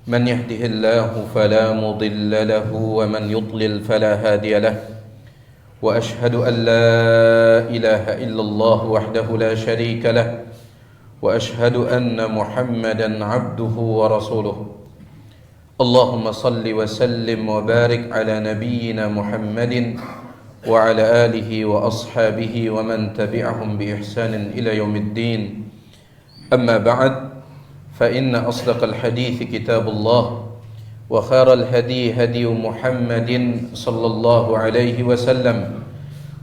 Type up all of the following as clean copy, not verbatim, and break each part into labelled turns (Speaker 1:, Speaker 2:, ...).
Speaker 1: من يهده الله فلا مضل له ومن يضلل فلا هادي له وأشهد أن لا إله إلا الله وحده لا شريك له وأشهد أن محمدا عبده ورسوله اللهم صل وسلم وبارك على نبينا محمد وعلى آله وأصحابه ومن تبعهم بإحسان إلى يوم الدين أما بعد فإن أصدق الحديث كتاب الله وخير الهدي هدي محمد صلى الله عليه وسلم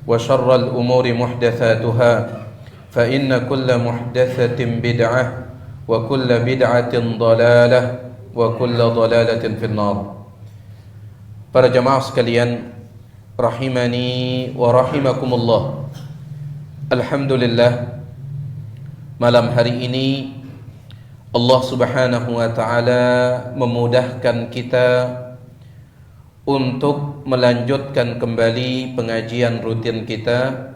Speaker 1: وشر الأمور محدثاتها فإن كل محدثة بدعة وكل بدعة ضلالة وكل ضلالة في النار. Para jamaah sekalian, rahimani wa rahimakumullah. Alhamdulillah, malam hari ini Allah Subhanahu wa ta'ala memudahkan kita untuk melanjutkan kembali pengajian rutin kita,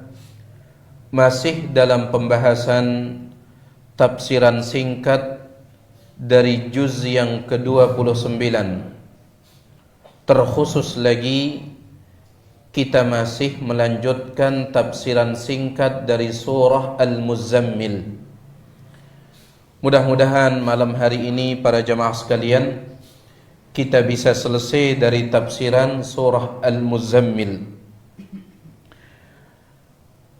Speaker 1: masih dalam pembahasan tafsiran singkat dari juz yang ke-29. Terkhusus lagi kita masih melanjutkan tafsiran singkat dari surah Al-Muzammil. Mudah-mudahan malam hari ini para jamaah sekalian kita bisa selesai dari tafsiran surah Al-Muzammil.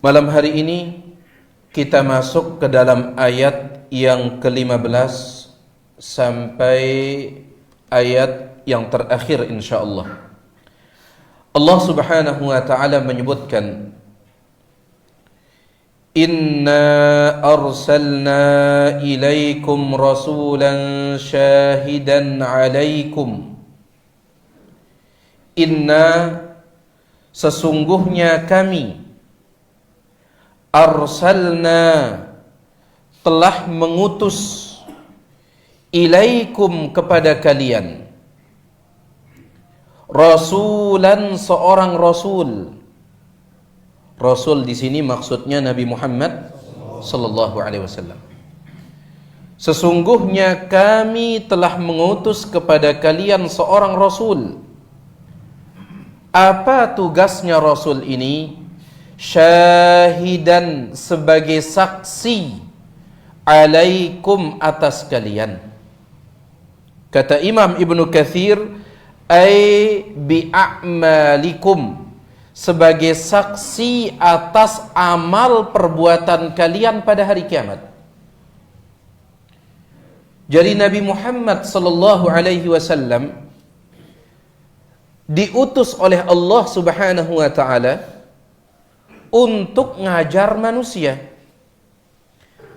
Speaker 1: Malam hari ini kita masuk ke dalam ayat yang ke-15 sampai ayat yang terakhir insyaallah. Allah Subhanahu wa ta'ala menyebutkan, Inna arsalna ilaikum rasulan syahidan alaikum. Inna, sesungguhnya kami, arsalna, telah mengutus, ilaikum, kepada kalian, rasulan, seorang rasul. Rasul di sini maksudnya Nabi Muhammad sallallahu alaihi wasallam. Sesungguhnya kami telah mengutus kepada kalian seorang rasul. Apa tugasnya rasul ini? Syahidan, sebagai saksi, alaikum, atas kalian. Kata Imam Ibnu Katsir, ai bi'a'malikum, sebagai saksi atas amal perbuatan kalian pada hari kiamat. Jadi Nabi Muhammad sallallahu alaihi wasallam diutus oleh Allah Subhanahu wa taala untuk ngajar manusia.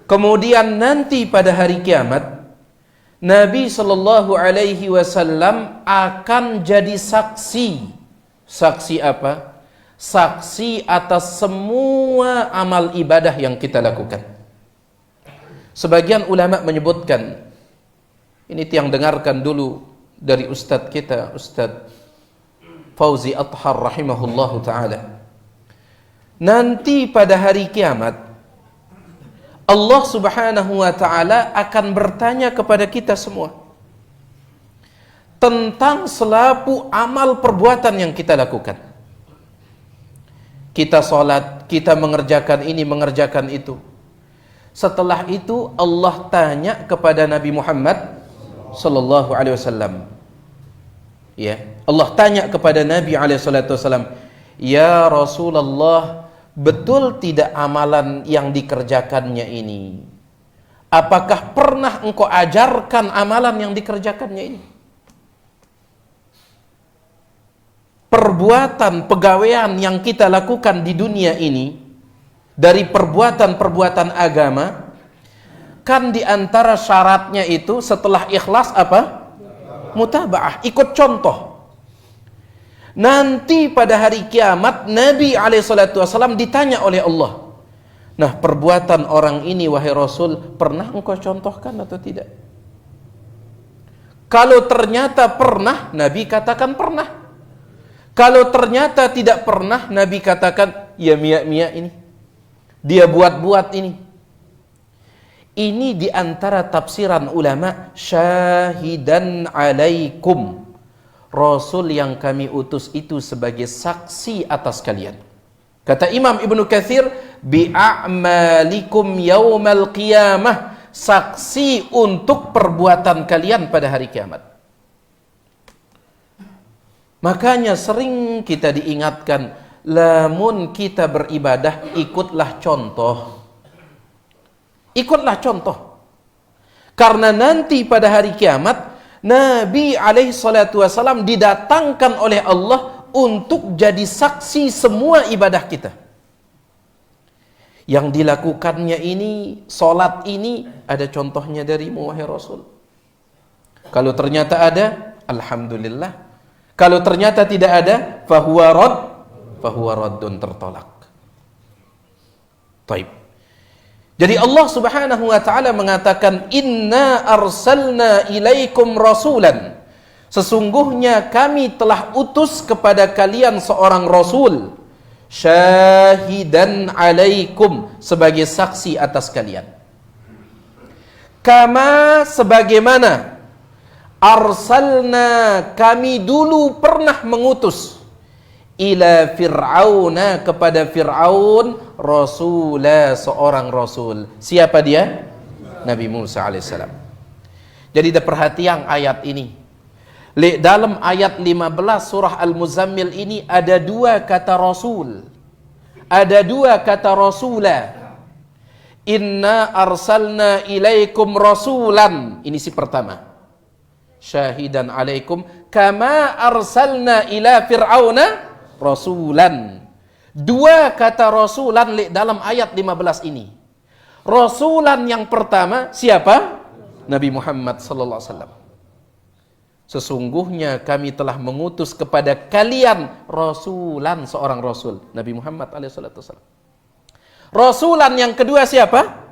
Speaker 1: Kemudian nanti pada hari kiamat Nabi sallallahu alaihi wasallam akan jadi saksi. Saksi apa? Saksi atas semua amal ibadah yang kita lakukan. Sebagian ulama menyebutkan, ini yang dengarkan dulu dari ustadz kita, Ustadz Fauzi Athhar rahimahullahu ta'ala. Nanti pada hari kiamat Allah Subhanahu wa ta'ala akan bertanya kepada kita semua tentang selapu amal perbuatan yang kita lakukan. Kita sholat, kita mengerjakan ini, mengerjakan itu. Setelah itu Allah tanya kepada Nabi Muhammad sallallahu alaihi wasallam. Ya, Allah tanya kepada Nabi alaihi salatu wasallam, "Ya Rasulullah, betul tidak amalan yang dikerjakannya ini? Apakah pernah engkau ajarkan amalan yang dikerjakannya ini?" Perbuatan, pegawaian yang kita lakukan di dunia ini dari perbuatan-perbuatan agama, kan diantara syaratnya itu setelah ikhlas apa? Mutaba'ah, ikut contoh. Nanti pada hari kiamat Nabi SAW ditanya oleh Allah, nah perbuatan orang ini wahai Rasul, pernah engkau contohkan atau tidak? Kalau ternyata pernah, Nabi katakan pernah. Kalau ternyata tidak pernah, Nabi katakan, ya mia-mia ini, dia buat-buat ini. Ini di antara tafsiran ulama, syahidan alaikum. Rasul yang kami utus itu sebagai saksi atas kalian. Kata Imam Ibnu Katsir, bi'a'malikum yaumal qiyamah, saksi untuk perbuatan kalian pada hari kiamat. Makanya sering kita diingatkan, lamun kita beribadah, ikutlah contoh. Ikutlah contoh. Karena nanti pada hari kiamat, Nabi alaihi salatu wasalam didatangkan oleh Allah untuk jadi saksi semua ibadah kita. Yang dilakukannya ini, solat ini, ada contohnya darimu wahai Rasul. Kalau ternyata ada, alhamdulillah. Kalau ternyata tidak ada, fahuwa raddun, tertolak. Taib. Jadi Allah Subhanahu wa taala mengatakan, inna arsalna ilaikum rasulan. Sesungguhnya kami telah utus kepada kalian seorang rasul, syahidan alaikum, sebagai saksi atas kalian. Kama, sebagaimana, arsalna, kami dulu pernah mengutus, ila fir'auna, kepada Fir'aun, rasulah, seorang rasul. Siapa dia? Nabi Musa alaihissalam. Jadi perhatian ayat ini. Dalam ayat 15 surah Al-Muzammil ini ada dua kata rasul. Ada dua kata rasulah. Inna arsalna ilaikum rasulan. Ini si pertama. Syahidan alaikum kama arsalna ila fir'auna rasulan. Dua kata rasulan dalam ayat 15 ini. Rasulan yang pertama siapa? Nabi Muhammad sallallahu alaihi wasallam. Sesungguhnya kami telah mengutus kepada kalian rasulan, seorang rasul, Nabi Muhammad alaihi wasallam. Rasulan yang kedua siapa?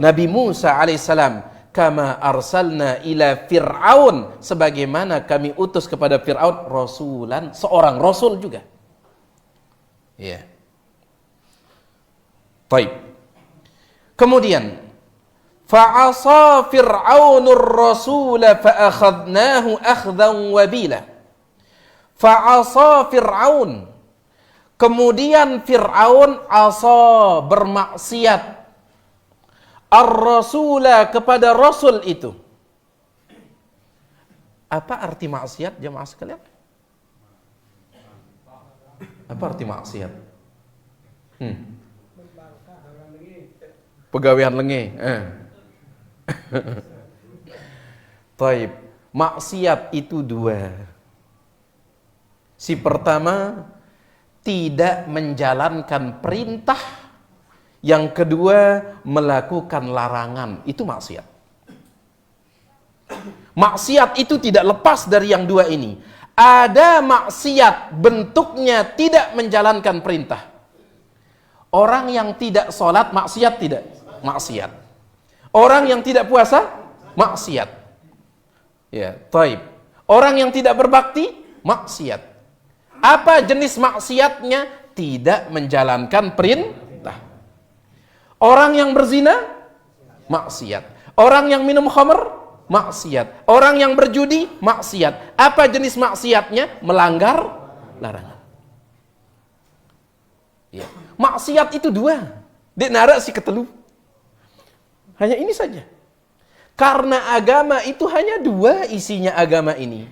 Speaker 1: Nabi Musa alaihissalam. Kama arsalna ila fir'aun, sebagaimana kami utus kepada Fir'aun rasulan, seorang rasul juga. Ya. Baik. Kemudian, fa'asa fir'aunur rasula fa'akhadnahu akhdan wabila. Fa'asa fir'aun. Kemudian Fir'aun asa, bermaksiat, ar-rasula, kepada rasul itu. Apa arti maksiat jemaah sekalian? Apa arti maksiat? Pegawaian lenge. Taib. Maksiat itu dua. Si pertama, tidak menjalankan perintah. Yang kedua, melakukan larangan. Itu maksiat. Maksiat itu tidak lepas dari yang dua ini. Ada maksiat bentuknya tidak menjalankan perintah. Orang yang tidak sholat, maksiat tidak? Maksiat. Orang yang tidak puasa, maksiat. Ya, taib. Orang yang tidak berbakti, maksiat. Apa jenis maksiatnya? Tidak menjalankan perintah. Orang yang berzina, maksiat. Orang yang minum khamr, maksiat. Orang yang berjudi, maksiat. Apa jenis maksiatnya? Melanggar larangan. Ya. Maksiat itu dua. Dek narak si ketelu. Hanya ini saja. Karena agama itu hanya dua isinya agama ini.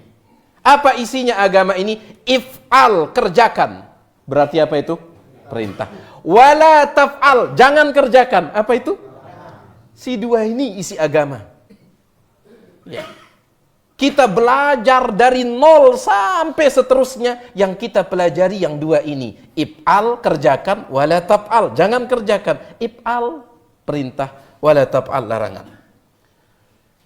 Speaker 1: Apa isinya agama ini? If'al, kerjakan. Berarti apa itu? Perintah. Wala taf'al, jangan kerjakan. Apa itu? Si dua ini isi agama. Ya. Kita belajar dari nol sampai seterusnya. Yang kita pelajari yang dua ini. If'al, kerjakan. Wala taf'al, jangan kerjakan. If'al, perintah. Wala taf'al, larangan.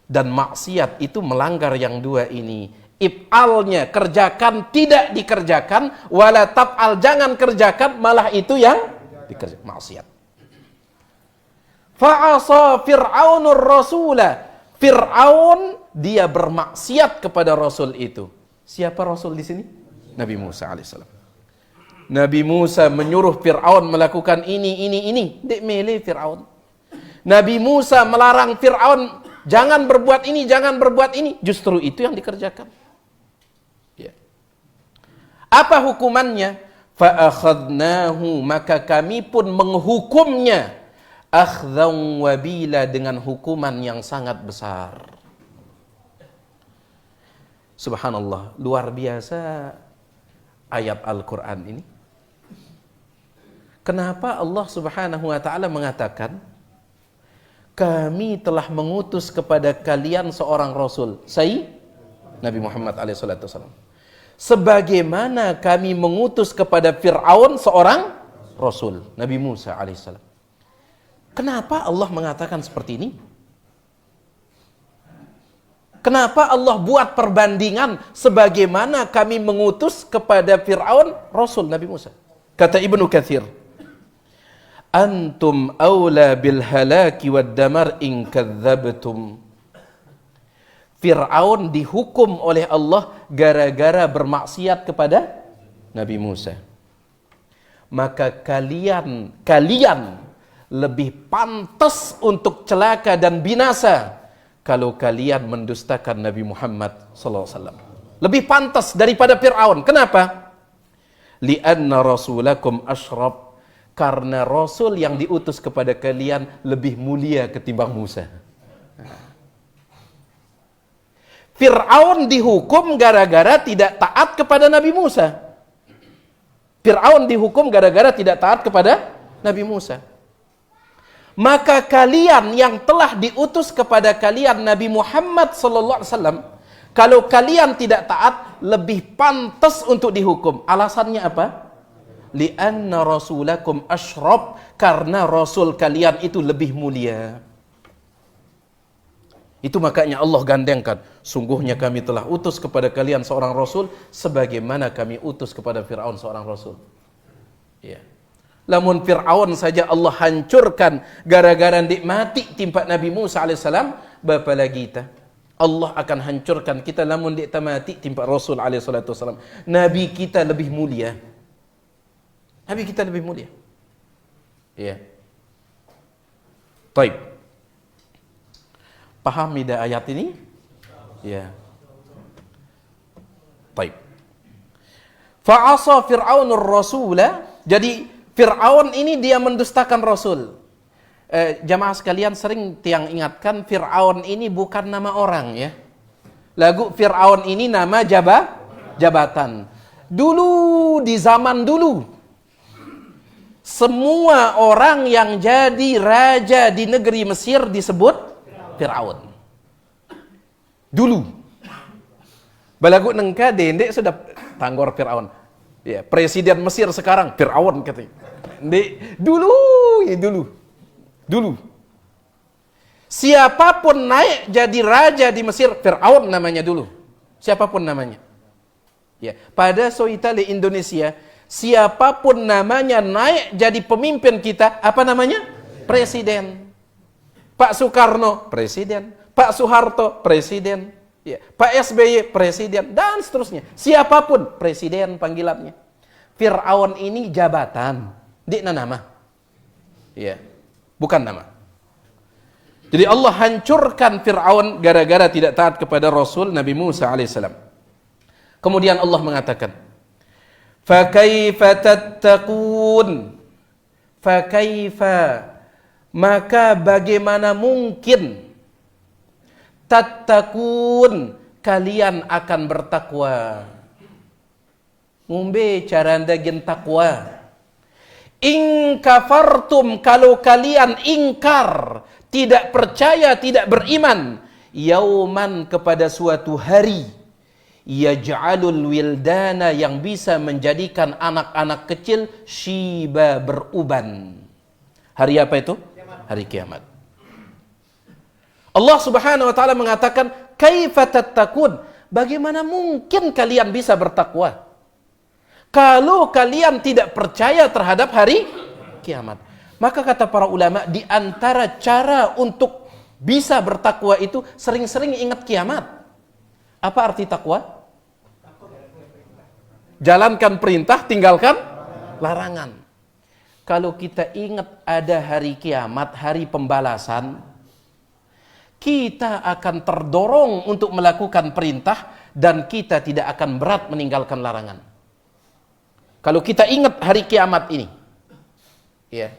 Speaker 1: Dan maksiat itu melanggar yang dua ini. If'alnya, kerjakan, tidak dikerjakan. Wala taf'al, jangan kerjakan. Malah itu yang dikerjakan. Maksiat. Fa'asa fir'aunur rasulah. Fir'aun, dia bermaksiat kepada Rasul itu. Siapa Rasul di sini? Nabi Musa alaihissalam. Nabi Musa menyuruh Fir'aun melakukan ini. Dek mele Fir'aun. Nabi Musa melarang Fir'aun, jangan berbuat ini, jangan berbuat ini. Justru itu yang dikerjakan. Ya. Apa hukumannya? Fa'akhadnahu, maka kami pun menghukumnya. Akhdhan wabila, dengan hukuman yang sangat besar. Subhanallah, luar biasa ayat Al-Quran ini. Kenapa Allah Subhanahu wa ta'ala mengatakan, kami telah mengutus kepada kalian seorang Rasul, Nabi Muhammad SAW. Sebagaimana kami mengutus kepada Fir'aun seorang Rasul, Nabi Musa AS. Kenapa Allah mengatakan seperti ini? Kenapa Allah buat perbandingan sebagaimana kami mengutus kepada Fir'aun Rasul Nabi Musa? Kata Ibnu Katsir, antum aula bil halaki wad damar in kadzabtum. Fir'aun dihukum oleh Allah gara-gara bermaksiat kepada Nabi Musa. Maka kalian lebih pantas untuk celaka dan binasa kalau kalian mendustakan Nabi Muhammad SAW. Lebih pantas daripada Fir'aun. Kenapa? Li'anna rasulakum asyraf. Karena Rasul yang diutus kepada kalian lebih mulia ketimbang Musa. Fir'aun dihukum gara-gara tidak taat kepada Nabi Musa. Fir'aun dihukum gara-gara tidak taat kepada Nabi Musa. Maka kalian yang telah diutus kepada kalian Nabi Muhammad SAW, kalau kalian tidak taat, lebih pantas untuk dihukum. Alasannya apa? Li'anna rasulakum asyraf, karena Rasul kalian itu lebih mulia. Itu makanya Allah gandengkan, sungguhnya kami telah utus kepada kalian seorang Rasul, sebagaimana kami utus kepada Fir'aun seorang Rasul. Ya. Lamun Fir'aun saja Allah hancurkan gara-gara nikmati timpa Nabi Musa AS, bapa lagi kita. Allah akan hancurkan kita lamun dia mati timpa Rasul AS. Nabi kita lebih mulia. Nabi kita lebih mulia. Ya. Baik. Paham tidak ayat ini? Ya. Baik. Fa'asa Fir'aunur Rasula. Jadi Fir'aun ini dia mendustakan Rasul. Jamaah sekalian, sering tiang ingatkan, Fir'aun ini bukan nama orang ya. Lagu Fir'aun ini nama jabatan. Dulu, di zaman dulu, semua orang yang jadi raja di negeri Mesir disebut Fir'aun. Dulu. Balagu nengka dendek sudah tanggor Fir'aun. Ya, presiden Mesir sekarang Fir'aun katanya. Dulu. Siapapun naik jadi raja di Mesir, Fir'aun namanya dulu. Siapapun namanya. Ya, pada Soitali Indonesia, siapapun namanya naik jadi pemimpin kita, apa namanya? Presiden. Pak Soekarno, presiden. Pak Soeharto, presiden. Ya, Pak SBY, presiden, dan seterusnya. Siapapun, presiden panggilannya. Fir'aun ini jabatan. Dikna nama. Ya, bukan nama. Jadi Allah hancurkan Fir'aun gara-gara tidak taat kepada Rasul Nabi Musa alaihissalam. Kemudian Allah mengatakan, "Fakaifa tattaqun?" Fakaifa, maka bagaimana mungkin tattaqun, kalian akan bertakwa. Ngombe cara anda gen takwa. In kafartum, kalau kalian ingkar, tidak percaya, tidak beriman, yauman, kepada suatu hari, yaj'alul wildana, yang bisa menjadikan anak-anak kecil syiba, beruban. Hari apa itu? Hari kiamat. Allah Subhanahu wa taala mengatakan, kaifa tattaqun, bagaimana mungkin kalian bisa bertakwa kalau kalian tidak percaya terhadap hari kiamat. Maka kata para ulama, di antara cara untuk bisa bertakwa itu sering-sering ingat kiamat. Apa arti takwa? Jalankan perintah, tinggalkan larangan. kalau kita ingat ada hari kiamat, hari pembalasan, kita akan terdorong untuk melakukan perintah dan kita tidak akan berat meninggalkan larangan. Kalau kita ingat hari kiamat ini, ya,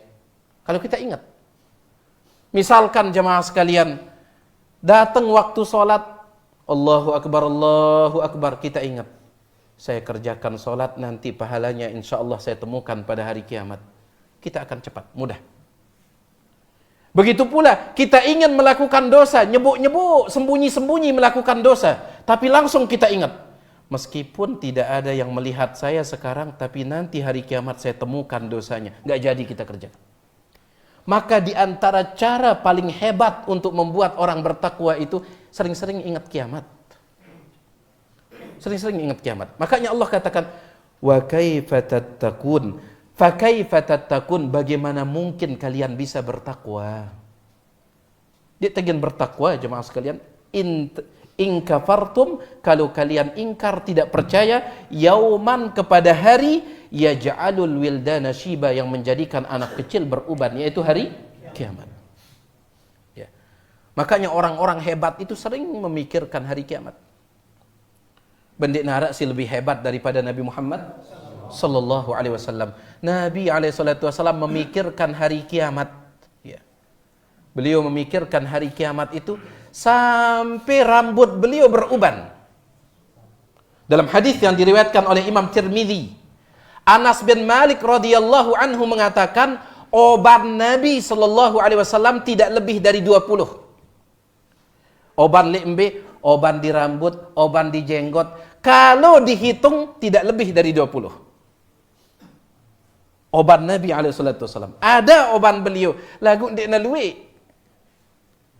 Speaker 1: kalau kita ingat, misalkan jemaah sekalian, datang waktu sholat, Allahu Akbar, kita ingat, saya kerjakan sholat, nanti pahalanya insya Allah saya temukan pada hari kiamat. Kita akan cepat, mudah. Begitu pula kita ingin melakukan dosa, nyebuk-nyebuk, sembunyi-sembunyi melakukan dosa, tapi langsung kita ingat, meskipun tidak ada yang melihat saya sekarang, tapi nanti hari kiamat saya temukan dosanya. Nggak jadi kita kerjakan. Maka di antara cara paling hebat untuk membuat orang bertakwa itu sering-sering ingat kiamat. Sering-sering ingat kiamat. Makanya Allah katakan, wa kaifa tattaqun? Fa kaifa tattaqun? Bagaimana mungkin kalian bisa bertakwa? Dia ingin bertakwa, jemaah sekalian. In kafartum, kalau kalian ingkar, tidak percaya, yauman, kepada hari, yaj'alul wildana syiba, yang menjadikan anak kecil beruban, yaitu hari kiamat. Ya. Makanya orang-orang hebat itu sering memikirkan hari kiamat. Bendik Narak sih lebih hebat daripada Nabi Muhammad sallallahu alaihi wasallam. Nabi alaihi salatu wasallam memikirkan hari kiamat. Ya. Beliau memikirkan hari kiamat itu sampai rambut beliau beruban. Dalam hadis yang diriwayatkan oleh Imam Tirmidzi, Anas bin Malik radhiyallahu anhu mengatakan, oban Nabi sallallahu alaihi wasallam tidak lebih dari 20. Oban lembe, oban di rambut, oban di jenggot, kalau dihitung tidak lebih dari 20. Oban Nabi alaihi salatu wasallam. Ada oban beliau lagu ndek nalui.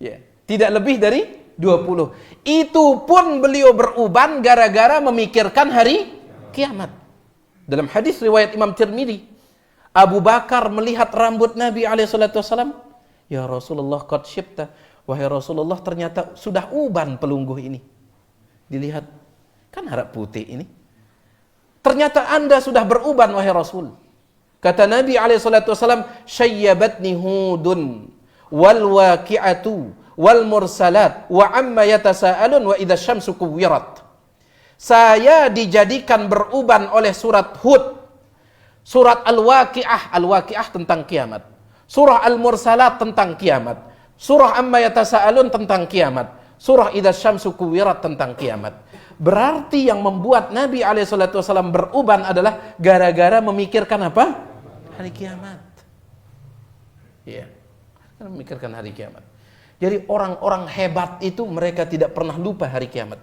Speaker 1: Ya, tidak lebih dari 20. Itu pun beliau beruban gara-gara memikirkan hari kiamat. Dalam hadis riwayat Imam Tirmidzi, Abu Bakar melihat rambut Nabi alaihi salatu wasallam, ya Rasulullah, qad syibta. Wahai Rasulullah, ternyata sudah uban pelungguh ini. Dilihat, kan harap putih ini. Ternyata Anda sudah beruban, wahai Rasul. Kata Nabi SAW, syayyabatni hudun, wal waqi'atu, wal mursalat, wa amma yatasa'alun, wa idha syamsu kuwirat. Saya dijadikan beruban oleh surat Hud, surat Al-Waqi'ah, Al-Waqi'ah tentang kiamat, surah Al-Mursalat tentang kiamat, surah Amma Yatasa'alun tentang kiamat, surah Idza Syamsu Kuwirat tentang kiamat. Berarti yang membuat Nabi SAW beruban adalah gara-gara memikirkan apa? Hari kiamat. Ya, memikirkan hari kiamat. Jadi orang-orang hebat itu mereka tidak pernah lupa hari kiamat.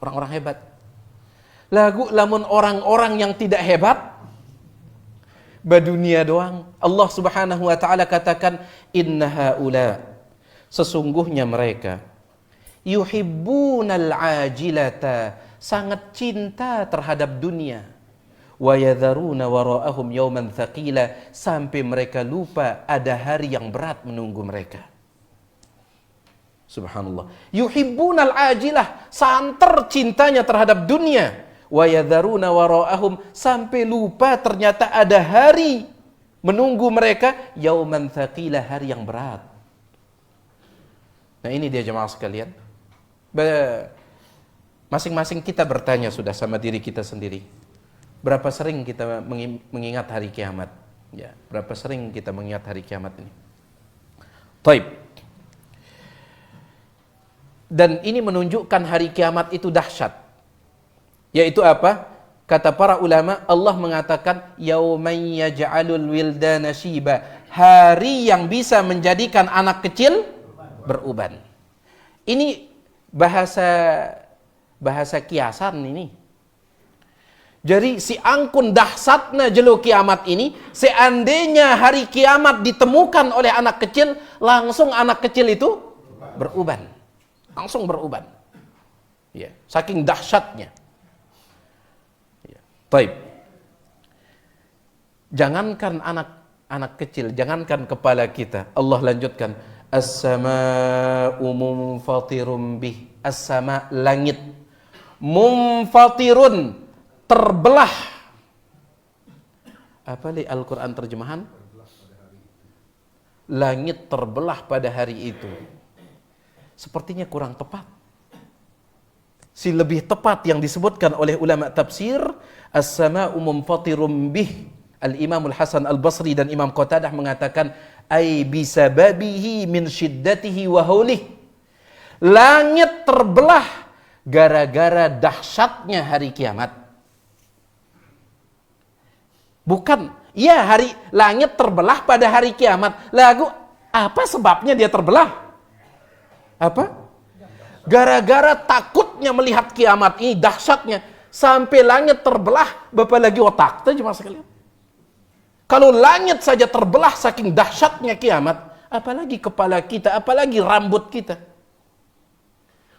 Speaker 1: Orang-orang hebat. Lamun orang-orang yang tidak hebat, badunia doang. Allah Subhanahu wa taala katakan, inna haula, sesungguhnya mereka, yuhibbunal ajilata, sangat cinta terhadap dunia, wa yadharuna wara'ahum yawman thaqila, sampai mereka lupa ada hari yang berat menunggu mereka. Subhanallah. Yuhibbunal ajilah, santer cintanya terhadap dunia, wa yadharuna wara'ahum, sampai lupa ternyata ada hari menunggu mereka, yauman thaqila, hari yang berat. Nah, ini dia jemaah sekalian. Masing-masing kita bertanya sudah sama diri kita sendiri. Berapa sering kita mengingat hari kiamat? Ya, berapa sering kita mengingat hari kiamat ini? Taib. Dan ini menunjukkan hari kiamat itu dahsyat. Yaitu apa? Kata para ulama, Allah mengatakan yauman yaj'alul wildana syiba, hari yang bisa menjadikan anak kecil beruban. Ini bahasa kiasan ini. Jadi si angkun dahsatna jelo kiamat ini, seandainya hari kiamat ditemukan oleh anak kecil, langsung anak kecil itu beruban. Langsung beruban. Ya, saking dahsyatnya. Ya. Baik. Jangankan anak kecil, jangankan kepala kita. Allah lanjutkan, as-sama'u munfatirum bih. As-sama', langit. Munfatirun, terbelah. Apa li Al-Quran terjemahan? Langit terbelah pada hari itu. Sepertinya kurang tepat. Si lebih tepat yang disebutkan oleh ulama tafsir, as-sama'u munfatirum bih. Al-Imam Al-Hasan Al-Basri dan Imam Qatadah mengatakan, ay bisababihi min syiddatihi wa haulih. Langit terbelah gara-gara dahsyatnya hari kiamat. Bukan, ya langit terbelah pada hari kiamat. Lagu apa sebabnya dia terbelah? Apa? Gara-gara takutnya melihat kiamat ini, dahsyatnya, sampai langit terbelah, bapak lagi otak, itu cuma sekalian. Kalau langit saja terbelah saking dahsyatnya kiamat, apalagi kepala kita, apalagi rambut kita.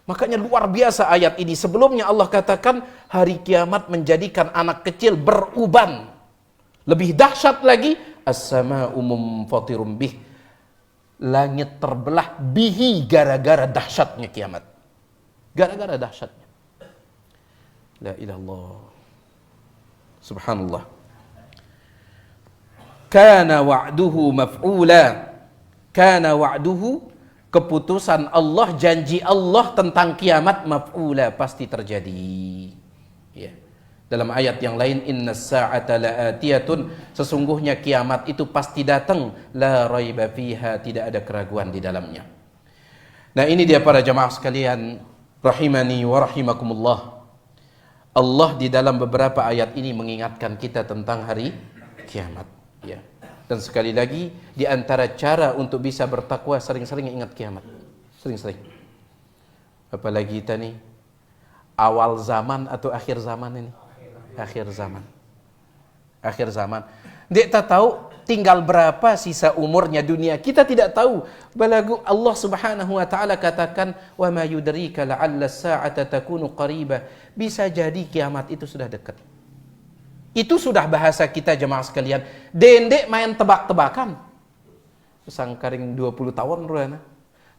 Speaker 1: Makanya luar biasa ayat ini. Sebelumnya Allah katakan hari kiamat menjadikan anak kecil beruban. Lebih dahsyat lagi, as-sama'u munfatirum bih. Langit terbelah bihi gara-gara dahsyatnya kiamat. Gara-gara dahsyatnya. La ilallah. Subhanallah. Kana wa'duhu maf'ula. Kana wa'duhu, keputusan Allah, janji Allah tentang kiamat, maf'ula, pasti terjadi. Ya. Dalam ayat yang lain, innas sa'ata la'atiyatun, sesungguhnya kiamat itu pasti datang, la raiba fiha, tidak ada keraguan di dalamnya. Nah, ini dia para jamaah sekalian, rahimani wa rahimakumullah. Allah di dalam beberapa ayat ini mengingatkan kita tentang hari kiamat. Ya. Dan sekali lagi, di antara cara untuk bisa bertakwa, sering-sering ingat kiamat. Sering-sering. Apalagi kita nih, awal zaman atau akhir zaman ini? Akhir zaman. Akhir zaman. Dia tak tahu tinggal berapa sisa umurnya dunia. Kita tidak tahu. Balagu Allah Subhanahu wa taala katakan, "Wa ma yudrika la'alla as-sa'ata takunu qariba." Bisa jadi kiamat itu sudah dekat. Itu sudah bahasa kita jemaah sekalian. Dendek main tebak-tebakan. Sang karing 20 tahun ruana.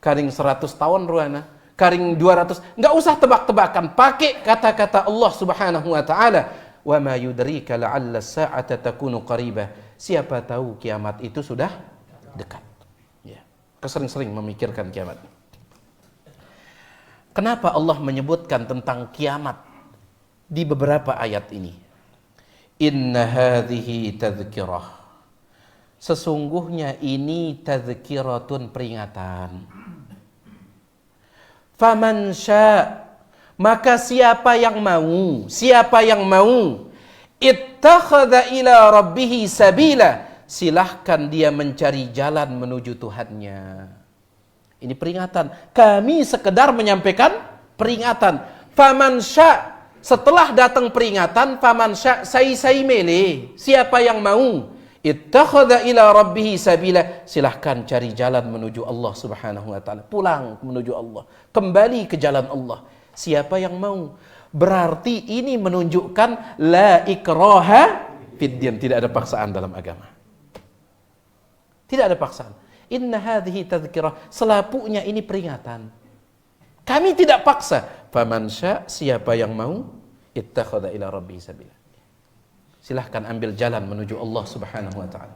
Speaker 1: Karing 100 tahun ruana. Karing 200. Enggak usah tebak-tebakan. Pakai kata-kata Allah Subhanahu wa taala. Wa ma yudrika la'alla as-sa'ata takunu qariba. Siapa tahu kiamat itu sudah dekat. Ya. Kesering-sering memikirkan kiamat. Kenapa Allah menyebutkan tentang kiamat di beberapa ayat ini? Inna hadhihi tadhkirah. Sesungguhnya ini tadhkiratun, peringatan. Faman sya', maka siapa yang mau, ittakhadha ila rabbih sabila, silahkan dia mencari jalan menuju Tuhannya. Ini peringatan. Kami sekedar menyampaikan peringatan. Faman sya', setelah datang peringatan, faman sya' sai mele, siapa yang mau, ittakhadha ila rabbih sabila, silahkan cari jalan menuju Allah Subhanahu wa taala, pulang menuju Allah, kembali ke jalan Allah. Siapa yang mau? Berarti ini menunjukkan la ikraha fid din, tidak ada paksaan dalam agama. Tidak ada paksaan. Inna hadhihi tadhkirah, selapuknya ini peringatan. Kami tidak paksa. Faman sya', siapa yang mau, ittakhadha ila rabbih sabila. Silahkan ambil jalan menuju Allah Subhanahu wa taala.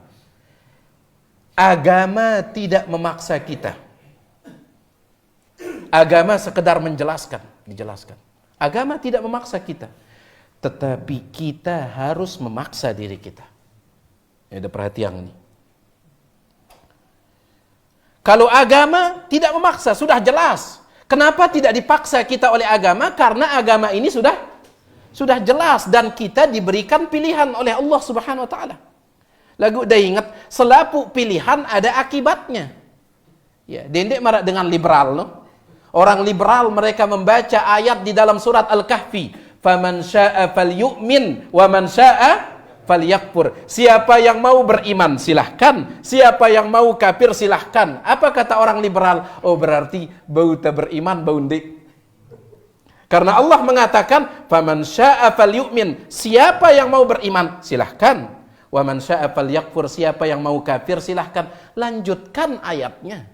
Speaker 1: Agama tidak memaksa kita. Agama sekedar dijelaskan. Agama tidak memaksa kita. Tetapi kita harus memaksa diri kita. Ya, ada perhatian ini. Kalau agama tidak memaksa, sudah jelas. Kenapa tidak dipaksa kita oleh agama? Karena agama ini sudah jelas dan kita diberikan pilihan oleh Allah Subhanahu wa taala. Lagu dah ingat, selapu pilihan ada akibatnya. Ya, dendek marak dengan liberal, no? Orang liberal mereka membaca ayat di dalam surat Al-Kahfi, "Faman syaa'a falyu'min wa man syaa'a falyakfur." Siapa yang mau beriman silahkan, siapa yang mau kafir silahkan. Apa kata orang liberal? Oh, berarti bau tak beriman, bau ndik. Karena Allah mengatakan, "Faman syaa'a falyu'min." Siapa yang mau beriman silahkan. Wa man syaa'a falyakfur. Siapa yang mau kafir silahkan. Lanjutkan ayatnya.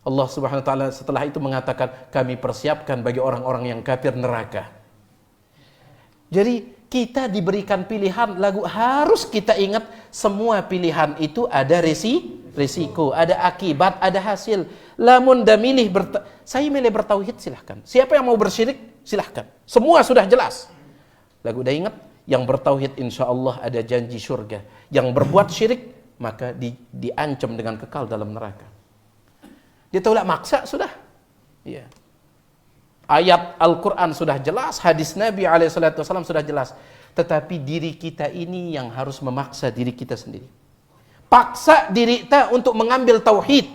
Speaker 1: Allah Subhanahu wa taala setelah itu mengatakan, kami persiapkan bagi orang-orang yang kafir neraka. Jadi kita diberikan pilihan, lagu harus kita ingat semua pilihan itu ada resiko, ada akibat, ada hasil. Lamun dah milih saya milih bertauhid, silahkan. Siapa yang mau bersyirik, silahkan. Semua sudah jelas. Lagu dah ingat, yang bertauhid insya Allah ada janji surga. Yang berbuat syirik maka diancam dengan kekal dalam neraka. Dia tahu lah maksa sudah. Ya. Ayat Al-Quran sudah jelas, hadis Nabi SAW sudah jelas. Tetapi diri kita ini yang harus memaksa diri kita sendiri. Paksa diri kita untuk mengambil tauhid.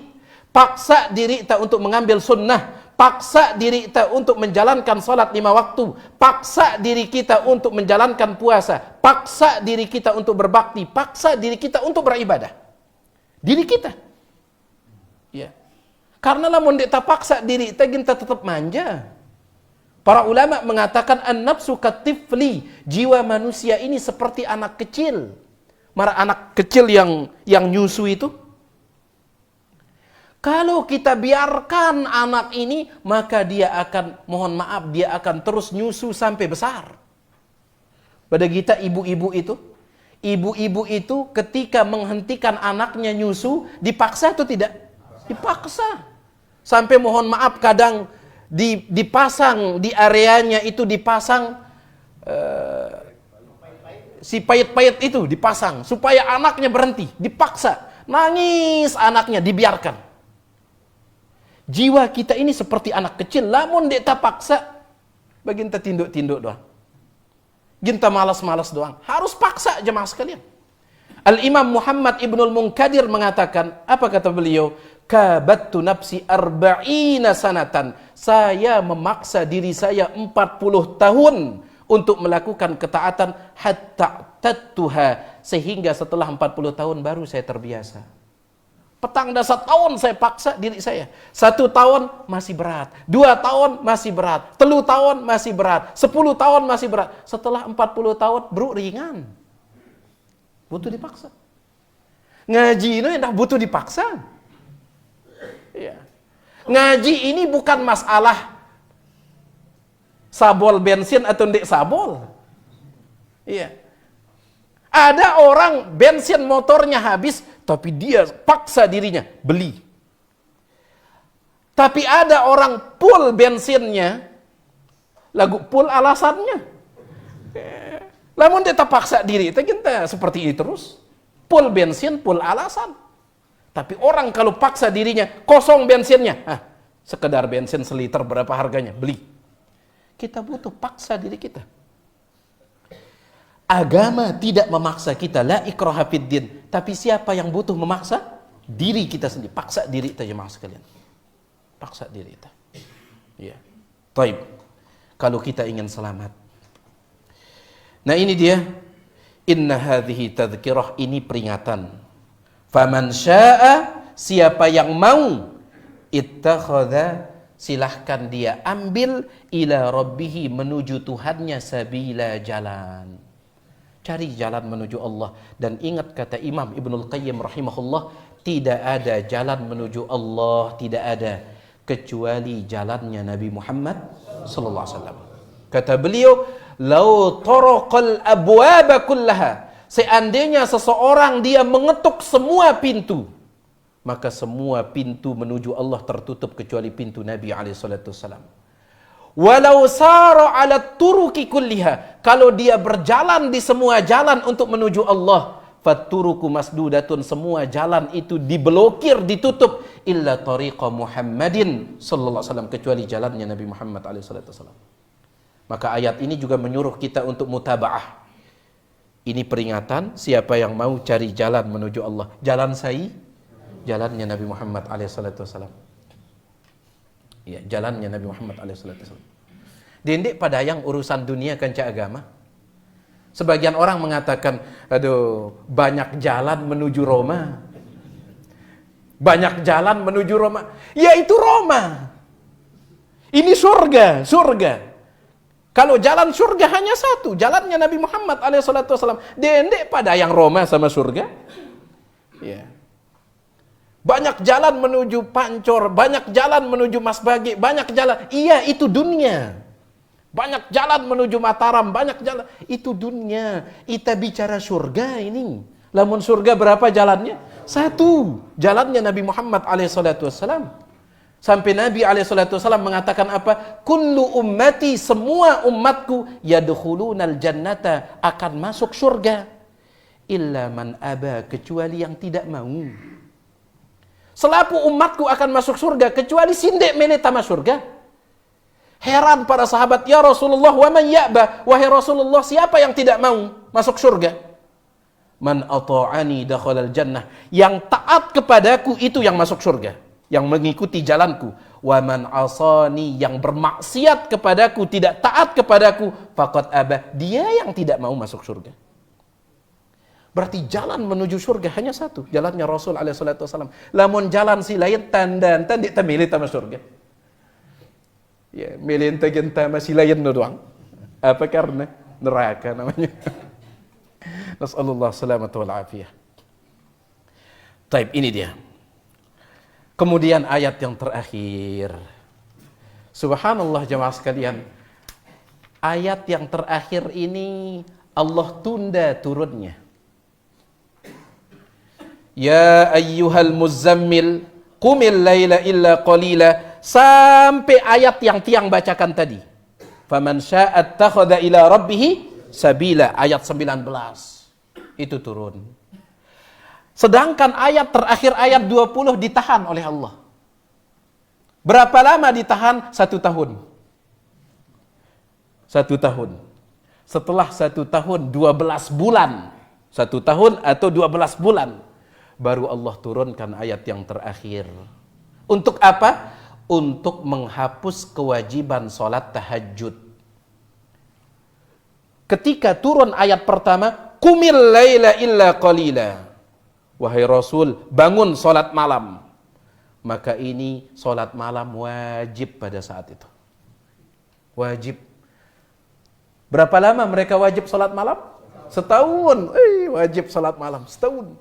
Speaker 1: Paksa diri kita untuk mengambil sunnah. Paksa diri kita untuk menjalankan salat 5 waktu. Paksa diri kita untuk menjalankan puasa. Paksa diri kita untuk berbakti. Paksa diri kita untuk beribadah. Diri kita. Ya. Karena lamun kita paksa diri kita tetap manja. Para ulama mengatakan an-nafsu katifli, jiwa manusia ini seperti anak kecil. Mara anak kecil yang nyusu itu. Kalau kita biarkan anak ini, maka dia akan, mohon maaf, dia akan terus nyusu sampai besar. Pada kita ibu-ibu itu ketika menghentikan anaknya nyusu, dipaksa atau tidak? Dipaksa. Sampai mohon maaf kadang dipasang di areanya itu dipasang si payet-payet itu dipasang supaya anaknya berhenti, dipaksa. Nangis anaknya, dibiarkan. Jiwa kita ini seperti anak kecil, lamun kita paksa, baginta tinduk-tinduk doang. Ginta malas-malas doang. Harus paksa jemaah sekalian. Al-Imam Muhammad Ibnul Munkadir mengatakan, apa kata beliau? Kabattu nafsi arba'ina sanatan. Saya memaksa diri saya 40 tahun untuk melakukan ketaatan hatta tattuha, sehingga setelah 40 tahun baru saya terbiasa. Petang dah 1 tahun saya paksa diri saya. 1 tahun masih berat, 2 tahun masih berat, 3 tahun masih berat, 10 tahun masih berat. Setelah 40 tahun bro ringan. Butuh dipaksa. Ngaji ini dah butuh dipaksa. Ya. Ngaji ini bukan masalah sabol bensin atau ndek sabol. Iya. Ada orang bensin motornya habis, tapi dia paksa dirinya beli. Tapi ada orang full bensinnya, lagu full alasannya. Namun dia paksa diri, kita seperti ini terus. Full bensin, full alasan. Tapi orang kalau paksa dirinya, kosong bensinnya. Sekedar bensin seliter berapa harganya? Beli. Kita butuh paksa diri kita. Agama tidak memaksa kita, la ikraha fid din. Tapi siapa yang butuh memaksa? Diri kita sendiri. Paksa diri kita jemaah sekalian. Paksa diri kita. Ya. Taib. Kalau kita ingin selamat. Nah ini dia. Inna hadhihi tadhkirah, ini peringatan. Faman syaa, siapa yang mau, ittakhadha, silahkan dia ambil, ila rabbihi, menuju Tuhannya, sabila, jalan. Cari jalan menuju Allah. Dan ingat kata Imam Ibnul Qayyim rahimahullah, tidak ada jalan menuju Allah, tidak ada kecuali jalannya Nabi Muhammad sallallahu alaihi wasallam. Kata beliau, lau taraqal abwaba kullaha, seandainya seseorang dia mengetuk semua pintu, maka semua pintu menuju Allah tertutup kecuali pintu Nabi SAW. Walau sara ala turuki kulliha, kalau dia berjalan di semua jalan untuk menuju Allah, faturuku masdudatun, semua jalan itu diblokir, ditutup, illa tariqa Muhammadin sallallahu alaihi wasallam, kecuali jalannya Nabi Muhammad SAW. Maka ayat ini juga menyuruh kita untuk mutabaah. Ini peringatan, siapa yang mau cari jalan menuju Allah. Jalan saya, jalannya Nabi Muhammad SAW. Ya, jalannya Nabi Muhammad SAW. Dendek pada yang urusan dunia kanca agama. Sebagian orang mengatakan, aduh, banyak jalan menuju Roma. Banyak jalan menuju Roma. Ya itu Roma. Ini surga, surga. Kalau jalan surga hanya satu, jalannya Nabi Muhammad SAW. Dendek pada yang Roma sama surga. Ya. Banyak jalan menuju Pancor, banyak jalan menuju Masbagi, banyak jalan. Iya, itu dunia. Banyak jalan menuju Mataram, banyak jalan. Itu dunia. Kita bicara surga ini. Lamun surga berapa jalannya? Satu. Jalannya Nabi Muhammad SAW. Sampai Nabi SAW mengatakan apa? Kullu ummati, semua umatku, yadkhulunal jannata, akan masuk surga. Illa man aba, kecuali yang tidak mau. Selapu umatku akan masuk surga, kecuali sindek meleta masuk surga. Heran para sahabat, ya Rasulullah, wa man ya'ba, wahai Rasulullah, siapa yang tidak mau masuk surga? Man ata'ani dakhalal jannah, yang taat kepadaku itu yang masuk surga, yang mengikuti jalanku. Wa man asani, yang bermaksiat kepadaku, tidak taat kepadaku, faqad aba, dia yang tidak mau masuk surga. Berarti jalan menuju surga hanya satu, jalannya Rasul SAW. Lamun jalan si lain tandan dia milih sama surga. Ya, milih genta masih lain doang. Apa karena neraka namanya. Nasallallahu salamata wal afiyah. Taib, ini dia. Kemudian ayat yang terakhir. Subhanallah jemaah sekalian. Ayat yang terakhir ini Allah tunda turunnya. Ya ayyuhal muzammil qumil laila illa qalila, sampai ayat yang tiang bacakan tadi. Faman syaa'a attakhadha ila rabbih sabila, ayat 19. Itu turun. Sedangkan ayat terakhir ayat 20 ditahan oleh Allah. Berapa lama ditahan? 1 tahun. 1 tahun. Setelah 1 tahun 12 bulan. 1 tahun atau 12 bulan. Baru Allah turunkan ayat yang terakhir. Untuk apa? Untuk menghapus kewajiban sholat tahajud. Ketika turun ayat pertama, qumil laila illa qalila. Wahai Rasul, bangun sholat malam. Maka ini sholat malam wajib pada saat itu. Wajib. Berapa lama mereka wajib sholat malam? Setahun. Wajib sholat malam, setahun.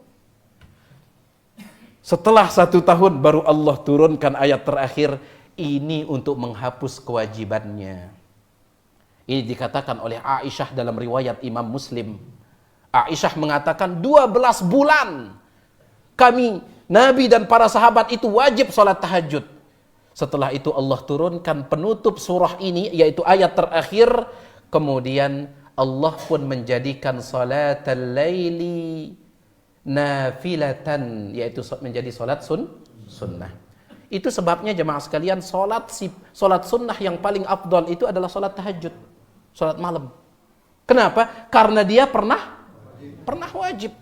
Speaker 1: Setelah 1 tahun baru Allah turunkan ayat terakhir, ini untuk menghapus kewajibannya. Ini dikatakan oleh Aisyah dalam riwayat Imam Muslim. Aisyah mengatakan 12 bulan kami, Nabi dan para sahabat itu wajib sholat tahajud. Setelah itu Allah turunkan penutup surah ini, yaitu ayat terakhir. Kemudian Allah pun menjadikan salatal laili nafilatan, yaitu menjadi salat sunnah. Itu sebabnya jemaah sekalian, salat sunnah yang paling afdal itu adalah salat tahajud, salat malam. Kenapa? Karena dia pernah wajib.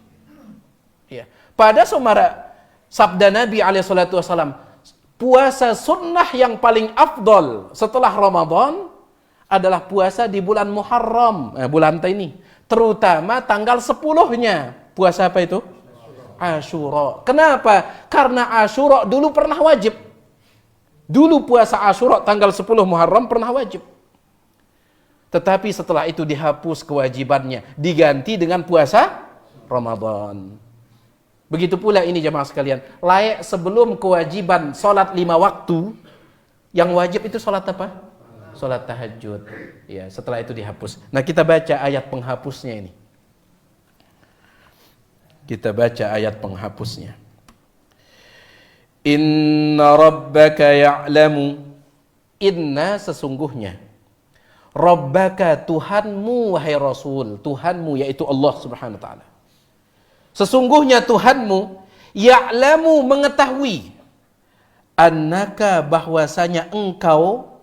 Speaker 1: Ya. Pada sumara sabda Nabi SAW, puasa sunnah yang paling afdal setelah Ramadan adalah puasa di bulan Muharram, bulan ini, terutama tanggal 10-nya. Puasa apa itu? Asyura. Kenapa? Karena Asyura dulu pernah wajib. Dulu puasa Asyura tanggal 10 Muharram pernah wajib. Tetapi setelah itu dihapus kewajibannya, diganti dengan puasa Ramadan. Begitu pula ini jemaah sekalian, layak sebelum kewajiban sholat 5 waktu, yang wajib itu sholat apa? Sholat tahajud. Ya, setelah itu dihapus. Nah, kita baca ayat penghapusnya ini. Kita baca ayat penghapusnya. Inna rabbaka ya'lamu. Inna, sesungguhnya. Rabbaka, Tuhanmu, wahai Rasul. Tuhanmu, yaitu Allah subhanahu wa ta'ala. Sesungguhnya Tuhanmu, ya'lamu, mengetahui. Annaka, bahwasanya engkau,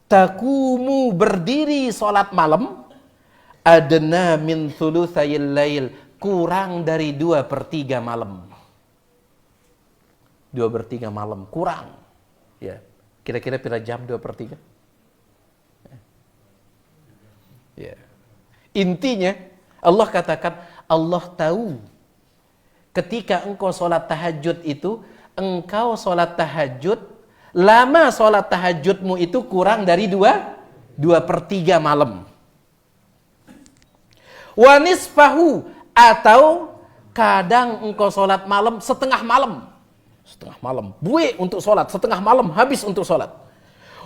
Speaker 1: takumu, berdiri salat malam, adna min thuluthayil lail, kurang dari 2/3 malam. 2/3 malam, kurang. Ya, kira-kira pira jam 2/3? Ya. Intinya, Allah katakan, Allah tahu ketika engkau sholat tahajud itu, engkau sholat tahajud, lama sholat tahajudmu itu kurang dari 2/3 malam. Wa nisfahu, atau kadang engkau sholat malam setengah malam. Setengah malam, buih untuk sholat, setengah malam habis untuk sholat.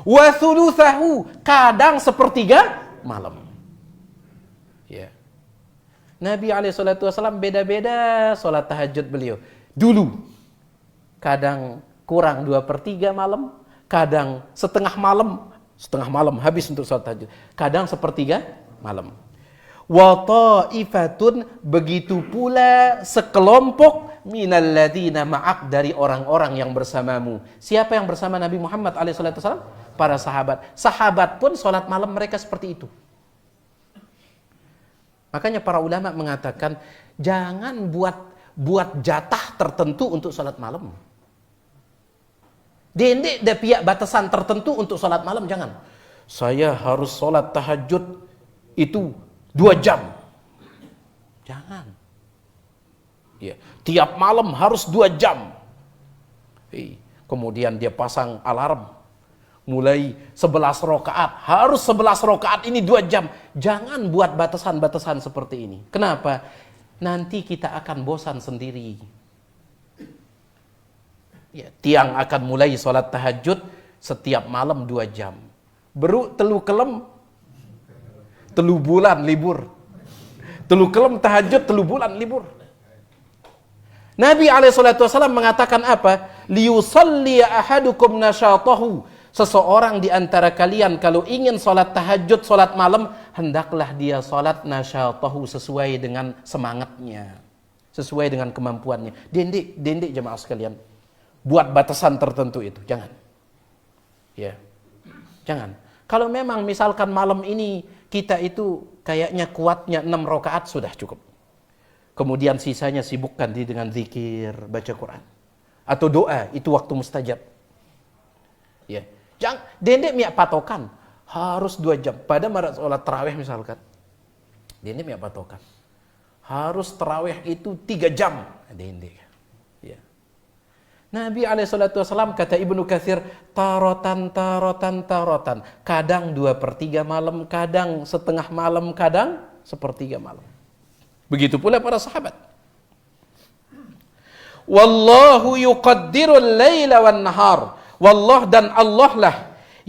Speaker 1: Wa thuluthahu, kadang sepertiga malam. Ya. Nabi SAW beda-beda sholat tahajud beliau. Dulu, kadang kurang 2/3 malam, kadang setengah malam habis untuk sholat tahajud. Kadang 1/3 malam. Wa ta'ifatun, begitu pula sekelompok minalladzina ma'ak, dari orang-orang yang bersamamu. Siapa yang bersama Nabi Muhammad SAW? Para sahabat. Sahabat pun sholat malam mereka seperti itu. Makanya para ulama mengatakan jangan buat jatah tertentu untuk sholat malam. Dendek ada pihak batasan tertentu untuk sholat malam, jangan. Saya harus sholat tahajud itu 2 jam. Jangan. Ya, tiap malam harus 2 jam. Kemudian dia pasang alarm. Mulai 11 rakaat, harus 11 rakaat ini 2 jam. Jangan buat batasan-batasan seperti ini. Kenapa? Nanti kita akan bosan sendiri. Ya, tiang akan mulai sholat tahajud setiap malam 2 jam. Telu kelem, telu bulan libur. Telu kelem tahajud, telu bulan libur. Nabi SAW mengatakan apa? Liyusalli ahadukum nasyatahu. Seseorang di antara kalian kalau ingin sholat tahajud, sholat malam, hendaklah dia sholat nasyatahu, sesuai dengan semangatnya, sesuai dengan kemampuannya. Dendek jemaah sekalian. Buat batasan tertentu itu, jangan. Ya, jangan. Kalau memang misalkan malam ini kita itu kayaknya kuatnya 6 rakaat sudah cukup. Kemudian sisanya sibukkan diri dengan zikir, baca Quran. Atau doa, itu waktu mustajab. Ya. Jangan dendek miak patokan harus 2 jam. Pada marat sholat tarawih misalkan, dendek miak patokan harus tarawih itu 3 jam. Dendek. Ya. Nabi SAW kata Ibnu Katsir, tarotan. Kadang 2/3 malam, kadang setengah malam, kadang 1/3 malam. Begitu pula para sahabat. Wallahu yuqaddirul laila wan nahar. Wallah, dan Allah lah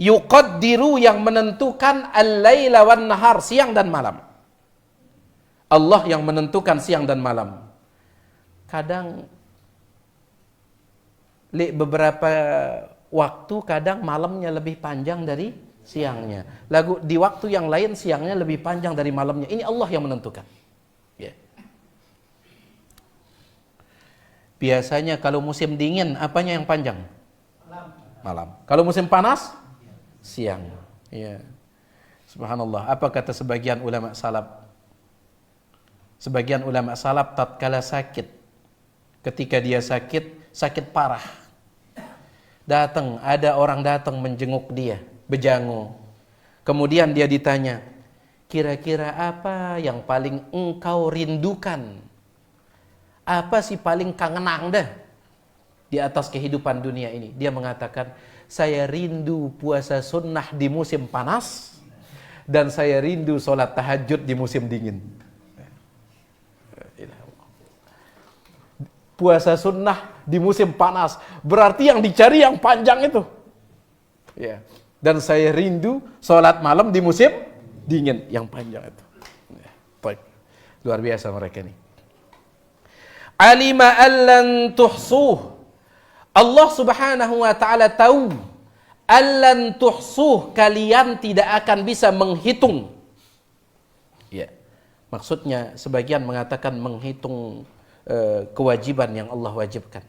Speaker 1: yuqaddiru, yang menentukan al-laila wan nahar, siang dan malam. Allah yang menentukan siang dan malam. Kadang beberapa waktu kadang malamnya lebih panjang dari siangnya. Lalu di waktu yang lain siangnya lebih panjang dari malamnya. Ini Allah yang menentukan. Ya. Biasanya kalau musim dingin apanya yang panjang? Malam. Kalau musim panas, siang. Ya. Subhanallah. Apa kata sebagian ulama salaf? Sebagian ulama salaf tatkala sakit, ketika dia sakit parah, ada orang datang menjenguk dia, bejangu. Kemudian dia ditanya, kira-kira apa yang paling engkau rindukan? Apa sih paling kangenang dah di atas kehidupan dunia ini? Dia mengatakan, saya rindu puasa sunnah di musim panas, dan saya rindu sholat tahajud di musim dingin. Puasa sunnah di musim panas, berarti yang dicari yang panjang itu. Ya. Dan saya rindu sholat malam di musim dingin, yang panjang itu. Baik. Luar biasa mereka ini. Alima allan tuhsuh. Allah Subhanahu wa ta'ala tahu, allan tuhsuh, kalian tidak akan bisa menghitung. Ya. Maksudnya sebagian mengatakan menghitung kewajiban yang Allah wajibkan.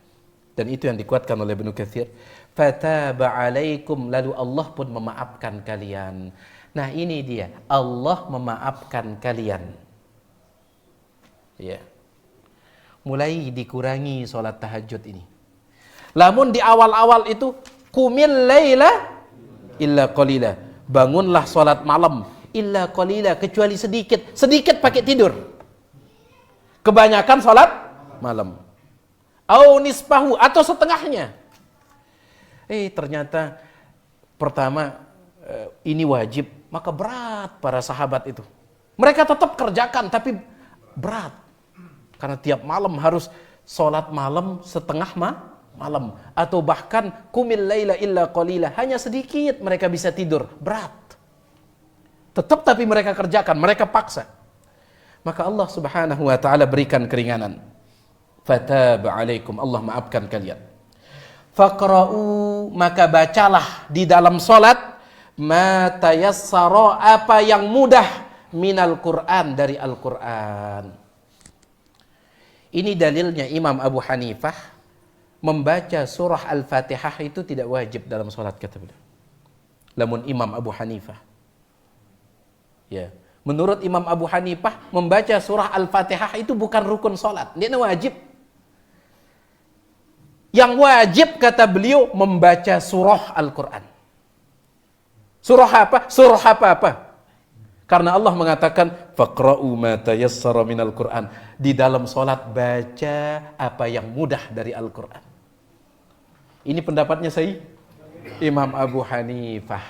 Speaker 1: Dan itu yang dikuatkan oleh Ibnu Katsir. Fataba alaikum, lalu Allah pun memaafkan kalian. Nah, ini dia, Allah memaafkan kalian. Ya. Mulai dikurangi sholat tahajud ini. Lamun di awal-awal itu qumil laila illa qalila, bangunlah sholat malam illa qalila, kecuali sedikit pakai tidur. Kebanyakan sholat malam. Au nisfahu, atau setengahnya. Ternyata pertama ini wajib, maka berat para sahabat itu. Mereka tetap kerjakan tapi berat. Karena tiap malam harus sholat malam setengah malam, atau bahkan qumil laila illa qalila, hanya sedikit mereka bisa tidur, berat. Tetap tapi mereka kerjakan, mereka paksa. Maka Allah Subhanahu wa taala berikan keringanan. Fataba alaikum, Allah maafkan kalian. Faqra'u, maka bacalah di dalam salat ma tayassara, apa yang mudah minal Qur'an, dari Al-Qur'an. Ini dalilnya Imam Abu Hanifah membaca surah Al-Fatihah itu tidak wajib dalam salat, kata beliau. Namun Imam Abu Hanifah, ya, menurut Imam Abu Hanifah membaca surah Al-Fatihah itu bukan rukun salat, dia wajib. Yang wajib, kata beliau, membaca surah Al-Quran. Surah apa? Surah apa-apa. Karena Allah mengatakan, faqra'u ma tayassara minal Qur'an. Di dalam salat baca apa yang mudah dari Al-Quran. Ini pendapatnya saya, Imam Abu Hanifah.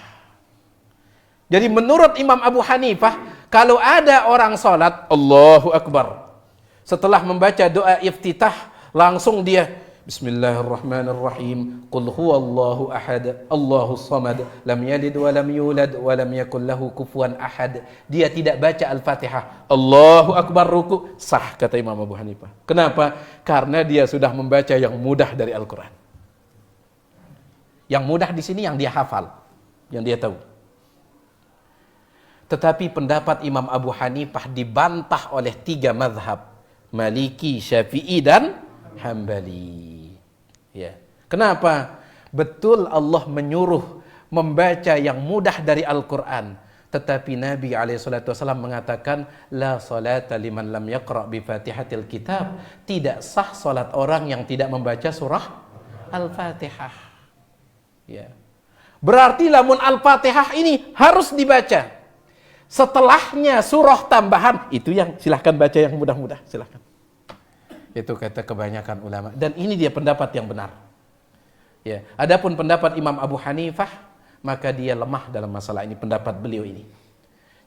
Speaker 1: Jadi menurut Imam Abu Hanifah, kalau ada orang salat, Allahu Akbar, setelah membaca doa iftitah, langsung dia Bismillahirrahmanirrahim. Qul huwallahu ahad, Allahus samad, lam yalid wa lam yulad wa lam yakul lahu kufuwan ahad. Dia tidak baca Al-Fatihah, Allahu Akbar, ruku, sah, kata Imam Abu Hanifah. Kenapa? Karena dia sudah membaca yang mudah dari Al-Quran. Yang mudah di sini yang dia hafal, yang dia tahu. Tetapi pendapat Imam Abu Hanifah dibantah oleh 3 mazhab, Maliki, Syafi'i, dan Hambali. Ya. Kenapa? Betul Allah menyuruh membaca yang mudah dari Al-Quran, tetapi Nabi SAW mengatakan, la salata liman lam yaqra' bi fatihatil kitab. Tidak sah salat orang yang tidak membaca surah Al-Fatihah. Ya. Berarti lamun Al-Fatihah ini harus dibaca. Setelahnya surah tambahan, itu yang silahkan baca yang mudah-mudah, silahkan. Itu kata kebanyakan ulama, dan ini dia pendapat yang benar. Ya, adapun pendapat Imam Abu Hanifah, maka dia lemah dalam masalah ini, pendapat beliau ini.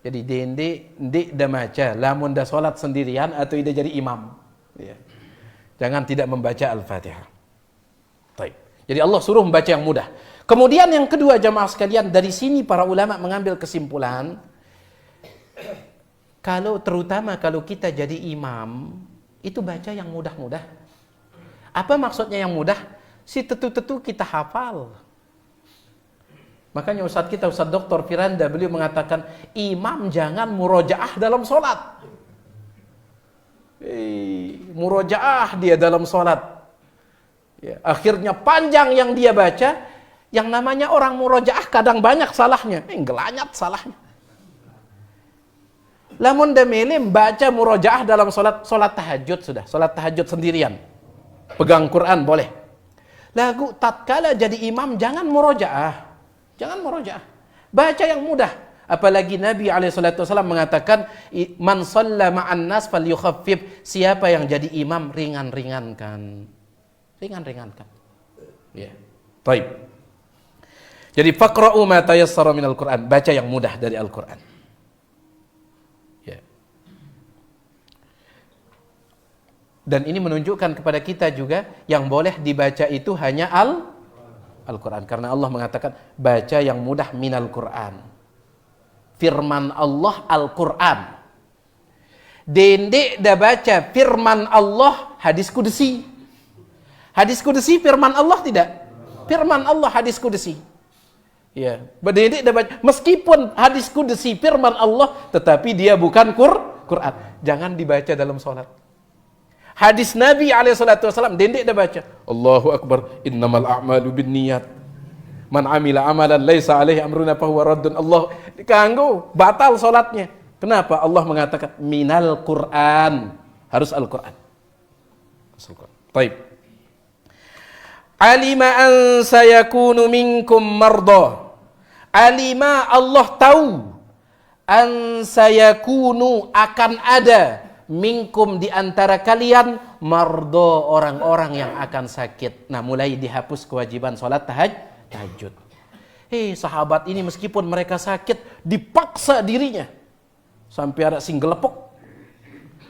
Speaker 1: Jadi ndek dah maca, lamun dah solat sendirian atau ida jadi imam. Ya. Jangan tidak membaca Al-Fatihah. Baik. Jadi Allah suruh membaca yang mudah. Kemudian yang kedua, jamaah sekalian, dari sini para ulama mengambil kesimpulan, terutama kalau kita jadi imam, itu baca yang mudah-mudah. Apa maksudnya yang mudah? Si tetu-tetu kita hafal. Makanya Ustaz Dr. Firanda, beliau mengatakan, imam jangan murojaah dalam sholat. Murojaah dia dalam sholat. Ya, akhirnya panjang yang dia baca. Yang namanya orang murojaah kadang banyak salahnya. Gelanyat salahnya. Lamun damelim baca murojaah dalam solat tahajud sudah, solat tahajud sendirian, pegang Quran boleh. Lagu tatkala jadi imam jangan murojaah, baca yang mudah. Apalagi Nabi SAW mengatakan, man shalla ma'an nas falyukhaffif, siapa yang jadi imam ringan-ringankan. Ya. Baik. Jadi faqra'u ma tayassara minal Qur'an, baca yang mudah dari Al-Qur'an. Dan ini menunjukkan kepada kita juga yang boleh dibaca itu hanya Al-Quran. Karena Allah mengatakan baca yang mudah minal Quran. Firman Allah Al-Quran. Dendek dah baca firman Allah hadis kudusi. Hadis kudusi firman Allah tidak? Firman Allah hadis kudusi. Ya, dendek dah baca. Meskipun hadis kudusi firman Allah, tetapi dia bukan Quran. Jangan dibaca dalam sholat. Hadis Nabi SAW, dendek dah baca. Allahu Akbar, innamal a'malu binniyat. Man amila amalan laisa alaihi amruna fahuwa raddun. Allah kanggo batal salatnya. Kenapa? Allah mengatakan minal Quran. Harus Al-Quran. Baik. Alima an sayakunu minkum marda. Alima, Allah tahu, an sayakunu, akan ada, minkum, di antara kalian, mardo, orang-orang yang akan sakit. Nah, mulai dihapus kewajiban sholat tahajud. Sahabat ini meskipun mereka sakit, dipaksa dirinya sampai ada sing gelepok.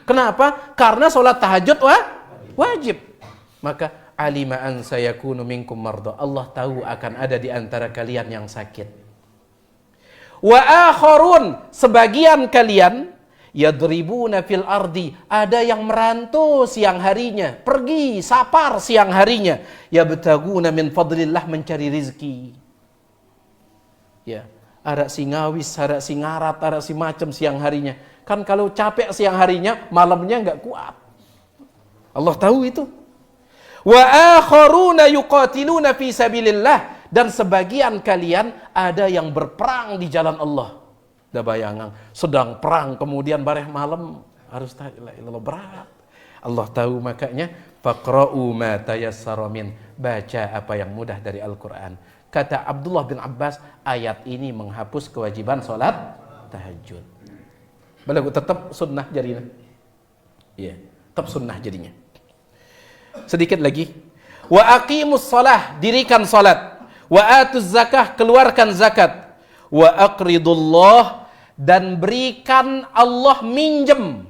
Speaker 1: Kenapa? Karena sholat tahajud wajib. Maka alima an sayakunu minkum marda. Allah tahu akan ada di antara kalian yang sakit. Wa akharun, sebagian kalian yadribuna fil ardi, ada yang merantau siang harinya, pergi sapar siang harinya, yabtaguna min fadlillah, mencari rizki. Ya, ada si ngawis, ada si ngarat, ada si macam siang harinya. Kan kalau capek siang harinya, malamnya enggak kuat. Allah tahu itu. Wa akharuna yuqatiluna fi sabilillah, dan sebagian kalian ada yang berperang di jalan Allah. Dah bayangan sedang perang kemudian bareh malam harus la ilaha illallah, berat. Allah tahu, makanya faqra'u ma tayassara min, baca apa yang mudah dari Al-Qur'an. Kata Abdullah bin Abbas, ayat ini menghapus kewajiban salat tahajud. Balagu tetap sunnah jadinya. Iya, tetap sunnah jadinya. Sedikit lagi. Wa aqimus shalah, dirikan salat. Wa atuz zakah, keluarkan zakat. Wa aqridullah, dan berikan Allah minjem.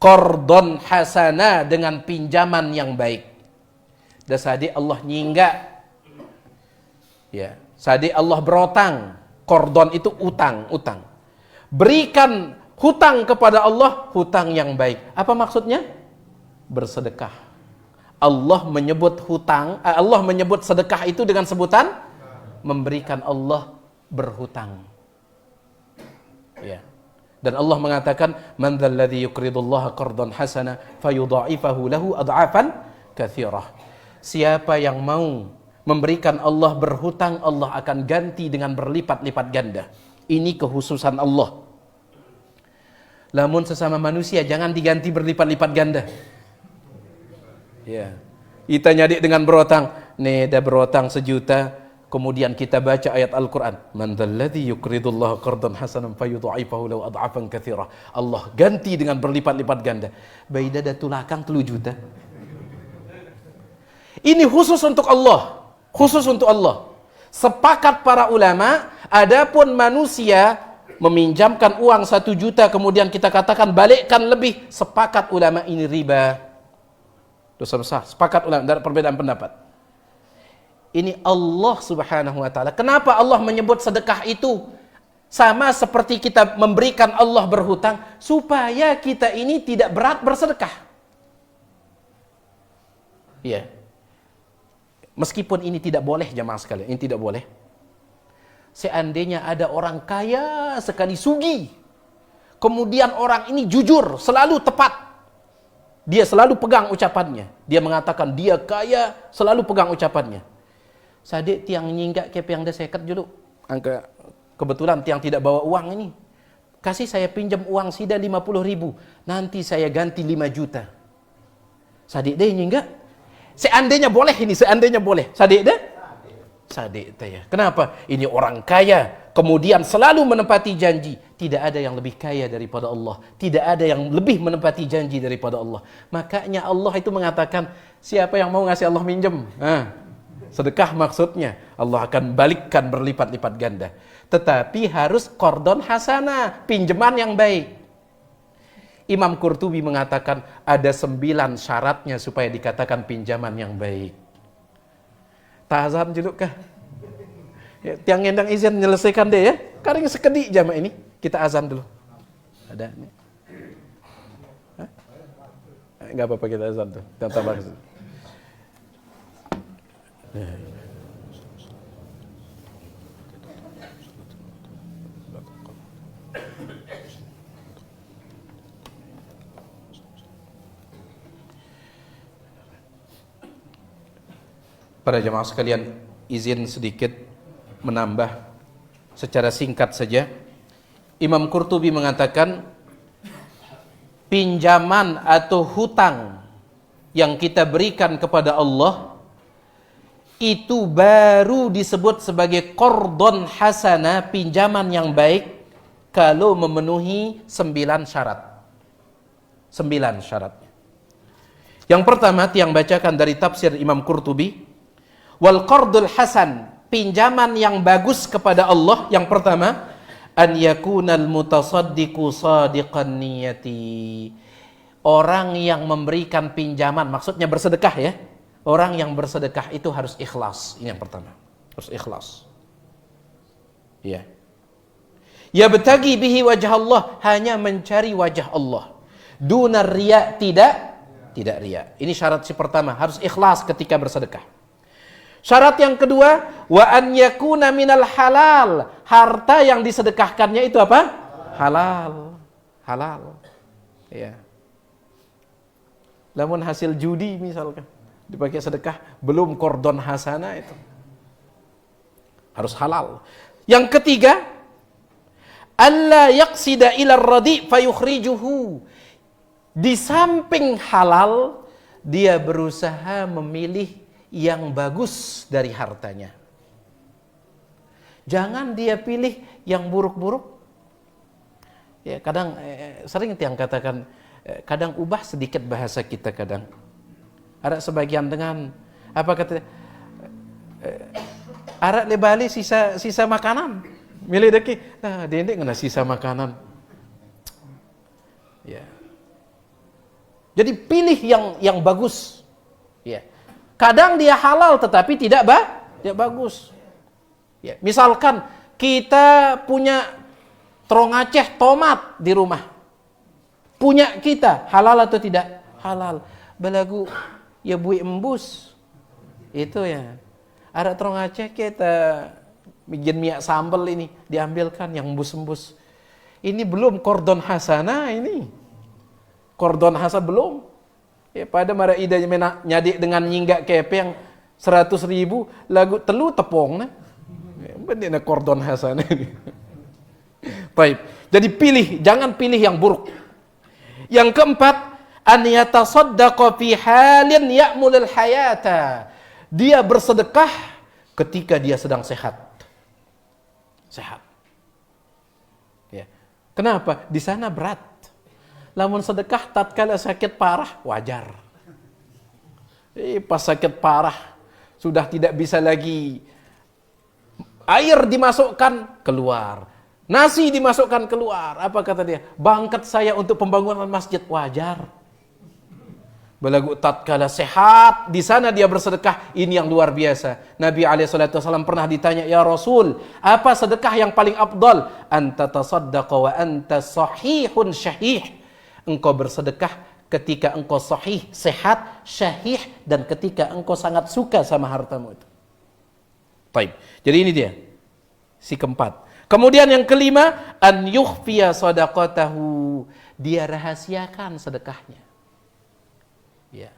Speaker 1: Qardon hasana, dengan pinjaman yang baik. Dan sadi Allah nyingga. Ya, sadi Allah berotang. Qardon itu utang. Berikan hutang kepada Allah, hutang yang baik. Apa maksudnya? Bersedekah. Allah menyebut hutang, Allah menyebut sedekah itu dengan sebutan memberikan. Allah berhutang. Ya. Dan Allah mengatakan, man dzalladzi yuqridullaha qardan hasana fayudha'ifahu lahu ad'afan katsirah. Siapa yang mau memberikan Allah berhutang, Allah akan ganti dengan berlipat-lipat ganda. Ini kekhususan Allah. Lamun sesama manusia jangan diganti berlipat-lipat ganda. Ya, kita nyadik dengan berotang, nih dah berotang 1 juta, kemudian kita baca ayat Al-Quran, man dzalladzi yuqridullaha qardan hasanan fayudha'ifahu lahu ad'afan katsirah. Allah ganti dengan berlipat-lipat ganda. Baida dah tulakang 3 juta. Ini khusus untuk Allah, khusus untuk Allah. Sepakat para ulama, adapun manusia meminjamkan uang 1 juta kemudian kita katakan balikkan lebih, sepakat ulama ini riba. Dosa besar. Sepakat ulama, dari perbedaan pendapat. Ini Allah Subhanahu wa taala. Kenapa Allah menyebut sedekah itu sama seperti kita memberikan Allah berhutang, supaya kita ini tidak berat bersedekah. Iya. Meskipun ini tidak boleh jamaah sekalian, ini tidak boleh. Seandainya ada orang kaya sekali sugi, kemudian orang ini jujur, selalu tepat. Dia selalu pegang ucapannya. Dia mengatakan dia kaya, selalu pegang ucapannya. Sadik tiang nyinggak ke piang seket dulu. Angka kebetulan tiang tidak bawa uang ini. Kasih saya pinjam uang sida 50.000. Nanti saya ganti 5 juta. Sadik deh nyinggak. Seandainya boleh ini, seandainya boleh. Sadik deh? Sadik teh ya. Kenapa? Ini orang kaya, kemudian selalu menepati janji. Tidak ada yang lebih kaya daripada Allah. Tidak ada yang lebih menepati janji daripada Allah. Makanya Allah itu mengatakan, siapa yang mau ngasih Allah minjem? Sedekah maksudnya. Allah akan balikkan berlipat-lipat ganda. Tetapi harus qardon hasana, pinjaman yang baik. Imam Qurtubi mengatakan ada 9 syaratnya supaya dikatakan pinjaman yang baik. Tazan juluk kah? Ya, tiang endang izin menyelesaikan deh ya. Karing sekedik jamaah ini. Kita azan dulu. Ada nih. Enggak apa-apa kita azan tuh. Dan tambah. Para jemaah sekalian, izin sedikit menambah secara singkat saja. Imam Qurtubi mengatakan pinjaman atau hutang yang kita berikan kepada Allah itu baru disebut sebagai qardon hasana, pinjaman yang baik, kalau memenuhi 9 syarat. 9 syaratnya. Yang pertama yang bacakan dari tafsir Imam Qurtubi, wal qardul hasan, pinjaman yang bagus kepada Allah, yang pertama, an yakunal mutasaddiqu sadiqan niyati. Orang yang memberikan pinjaman, maksudnya bersedekah ya. orang yang bersedekah itu harus ikhlas. Ini yang pertama, harus ikhlas. Ya. Ya betagi bihi wajah Allah, hanya mencari wajah Allah. Dunar riya, tidak riya. Ini syarat si pertama, harus ikhlas ketika bersedekah. Syarat yang kedua, wa an yakuna minal halal. Harta yang disedekahkannya itu apa? Halal. Halal. Ya. Namun hasil judi misalkan dipakai sedekah, belum kordon hasanah itu. Harus halal. Yang ketiga, alla yaqsida ila radi fayukhrijuhu. Di samping halal, dia berusaha memilih yang bagus dari hartanya. Jangan dia pilih yang buruk-buruk. Ya, kadang sering yang katakan, kadang ubah sedikit bahasa kita kadang. Ada sebagian dengan apa kata, arak lebali sisa makanan. Milih deki, nah dendek ngena sisa makanan. Ya. Jadi pilih yang bagus. Ya. Kadang dia halal tetapi tidak bagus. Ya. Misalkan kita punya terong Aceh tomat di rumah. Punya kita, halal atau tidak? Halal. Belagu ya bui embus. Itu ya. Ada terong Aceh kita bikin minyak sambal ini, diambilkan yang embus-embus. Ini belum kordon hasanah ini. Kordon hasanah belum. Ya, pada mara ida nyadik dengan nyinggak kepe yang 100.000 lagu telu tepung nah. Benar kordon hasanah ini. Baik. Jadi pilih, jangan pilih yang buruk. Yang keempat, an yatasaddaqa fi halin ya'mulul hayata. Dia bersedekah ketika dia sedang sehat. Sehat. Ya. Kenapa? Di sana berat. Lamun sedekah tatkala sakit parah, wajar. Pas sakit parah, sudah tidak bisa lagi, air dimasukkan, keluar. Nasi dimasukkan, keluar. Apa kata dia? Bangkat saya untuk pembangunan masjid, wajar. Belagu tatkala sehat, di sana dia bersedekah, ini yang luar biasa. Nabi SAW pernah ditanya, ya Rasul, apa sedekah yang paling afdal? Anta tasaddaqa wa anta sahihun syahih. Engkau bersedekah ketika engkau sahih, sehat, syahih, dan ketika engkau sangat suka sama hartamu itu. Baik. Jadi ini dia, si keempat. Kemudian yang kelima, an yukhfiya sadaqatahu. Dia rahasiakan sedekahnya. Ya.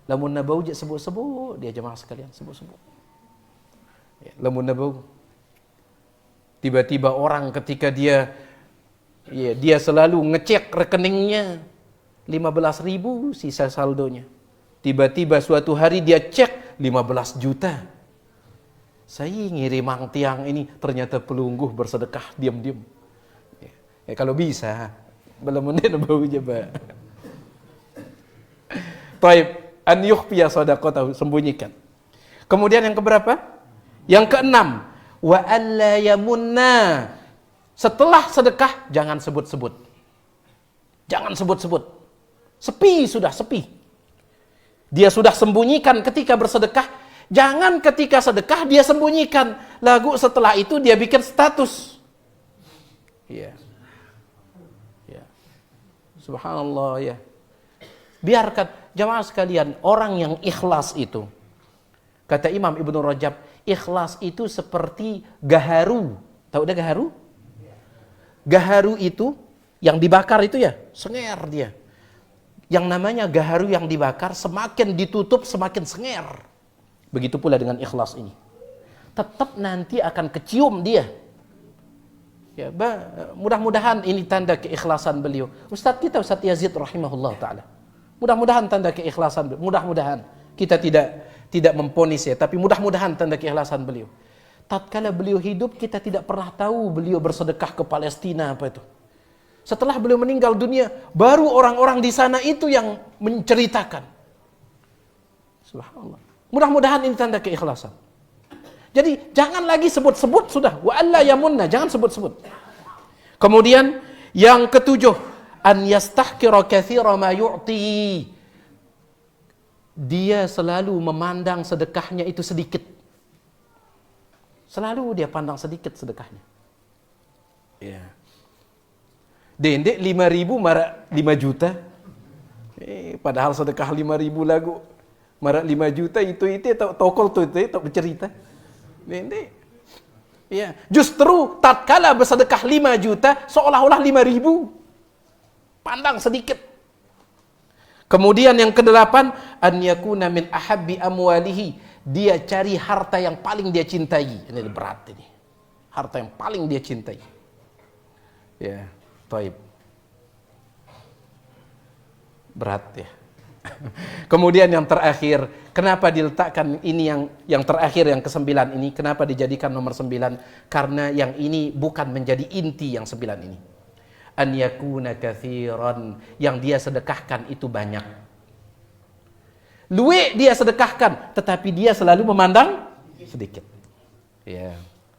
Speaker 1: Lamun nabau je sebut-sebut, dia jemaah sekalian sebut-sebut. Ya, lamun nabau. Tiba-tiba orang ketika dia selalu ngecek rekeningnya 15.000 sisa saldonya. Tiba-tiba suatu hari dia cek 15 juta. Saya ngirim mang tiang ini ternyata pelungguh bersedekah diam-diam. Ya, kalau bisa belum mending bau coba. Taib an yukhfiya sadaqatahu, sembunyikan. Kemudian yang keberapa? Yang keenam, wa alla yamunna. Setelah sedekah jangan sebut-sebut. Jangan sebut-sebut. Sepi sudah, sepi. Dia sudah sembunyikan ketika bersedekah, jangan ketika sedekah dia sembunyikan. Lagu setelah itu dia bikin status. Iya. Ya. Subhanallah ya. Biarkan jamaah sekalian, orang yang ikhlas itu, kata Imam Ibnu Rajab, ikhlas itu seperti gaharu. Tahu udah gaharu? Gaharu itu yang dibakar itu ya, senger dia. Yang namanya gaharu yang dibakar, semakin ditutup semakin senger. Begitu pula dengan ikhlas ini. Tetap nanti akan kecium dia. Ya, mudah-mudahan ini tanda keikhlasan beliau. Ustadz kita Ustadz Yazid rahimahullah ta'ala. Mudah-mudahan tanda keikhlasan beliau. Mudah-mudahan. Kita tidak memponis ya, tapi mudah-mudahan tanda keikhlasan beliau. Tatkala beliau hidup, kita tidak pernah tahu beliau bersedekah ke Palestina apa itu. Setelah beliau meninggal dunia, baru orang-orang di sana itu yang menceritakan. Subhanallah. Mudah-mudahan ini tanda keikhlasan. Jadi jangan lagi sebut-sebut sudah. Wa alla yamunna, jangan sebut-sebut. Kemudian yang ketujuh, an yastahqira katsira ma yu'ti. dia selalu memandang sedekahnya itu sedikit. Selalu dia pandang sedikit sedekahnya. Ya. Dendek 5.000 marak 5 juta. Padahal sedekah 5.000 lagu. Marak 5 juta itu tokol tu itu bercerita. Dendek. Ya, justru tatkala bersedekah 5 juta seolah-olah 5.000. Pandang sedikit. Kemudian yang ke-8, an yakuna min ahabbi amwalihi, dia cari harta yang paling dia cintai. Ini berat ini. Harta yang paling dia cintai. Ya, taib. Berat ya. Kemudian yang terakhir, kenapa diletakkan ini yang terakhir, yang ke-9 ini, kenapa dijadikan nomor 9? Karena yang ini bukan menjadi inti yang 9 ini. An yakuna katsiran, yang dia sedekahkan itu banyak. Luwek dia sedekahkan, tetapi dia selalu memandang sedikit. Ya.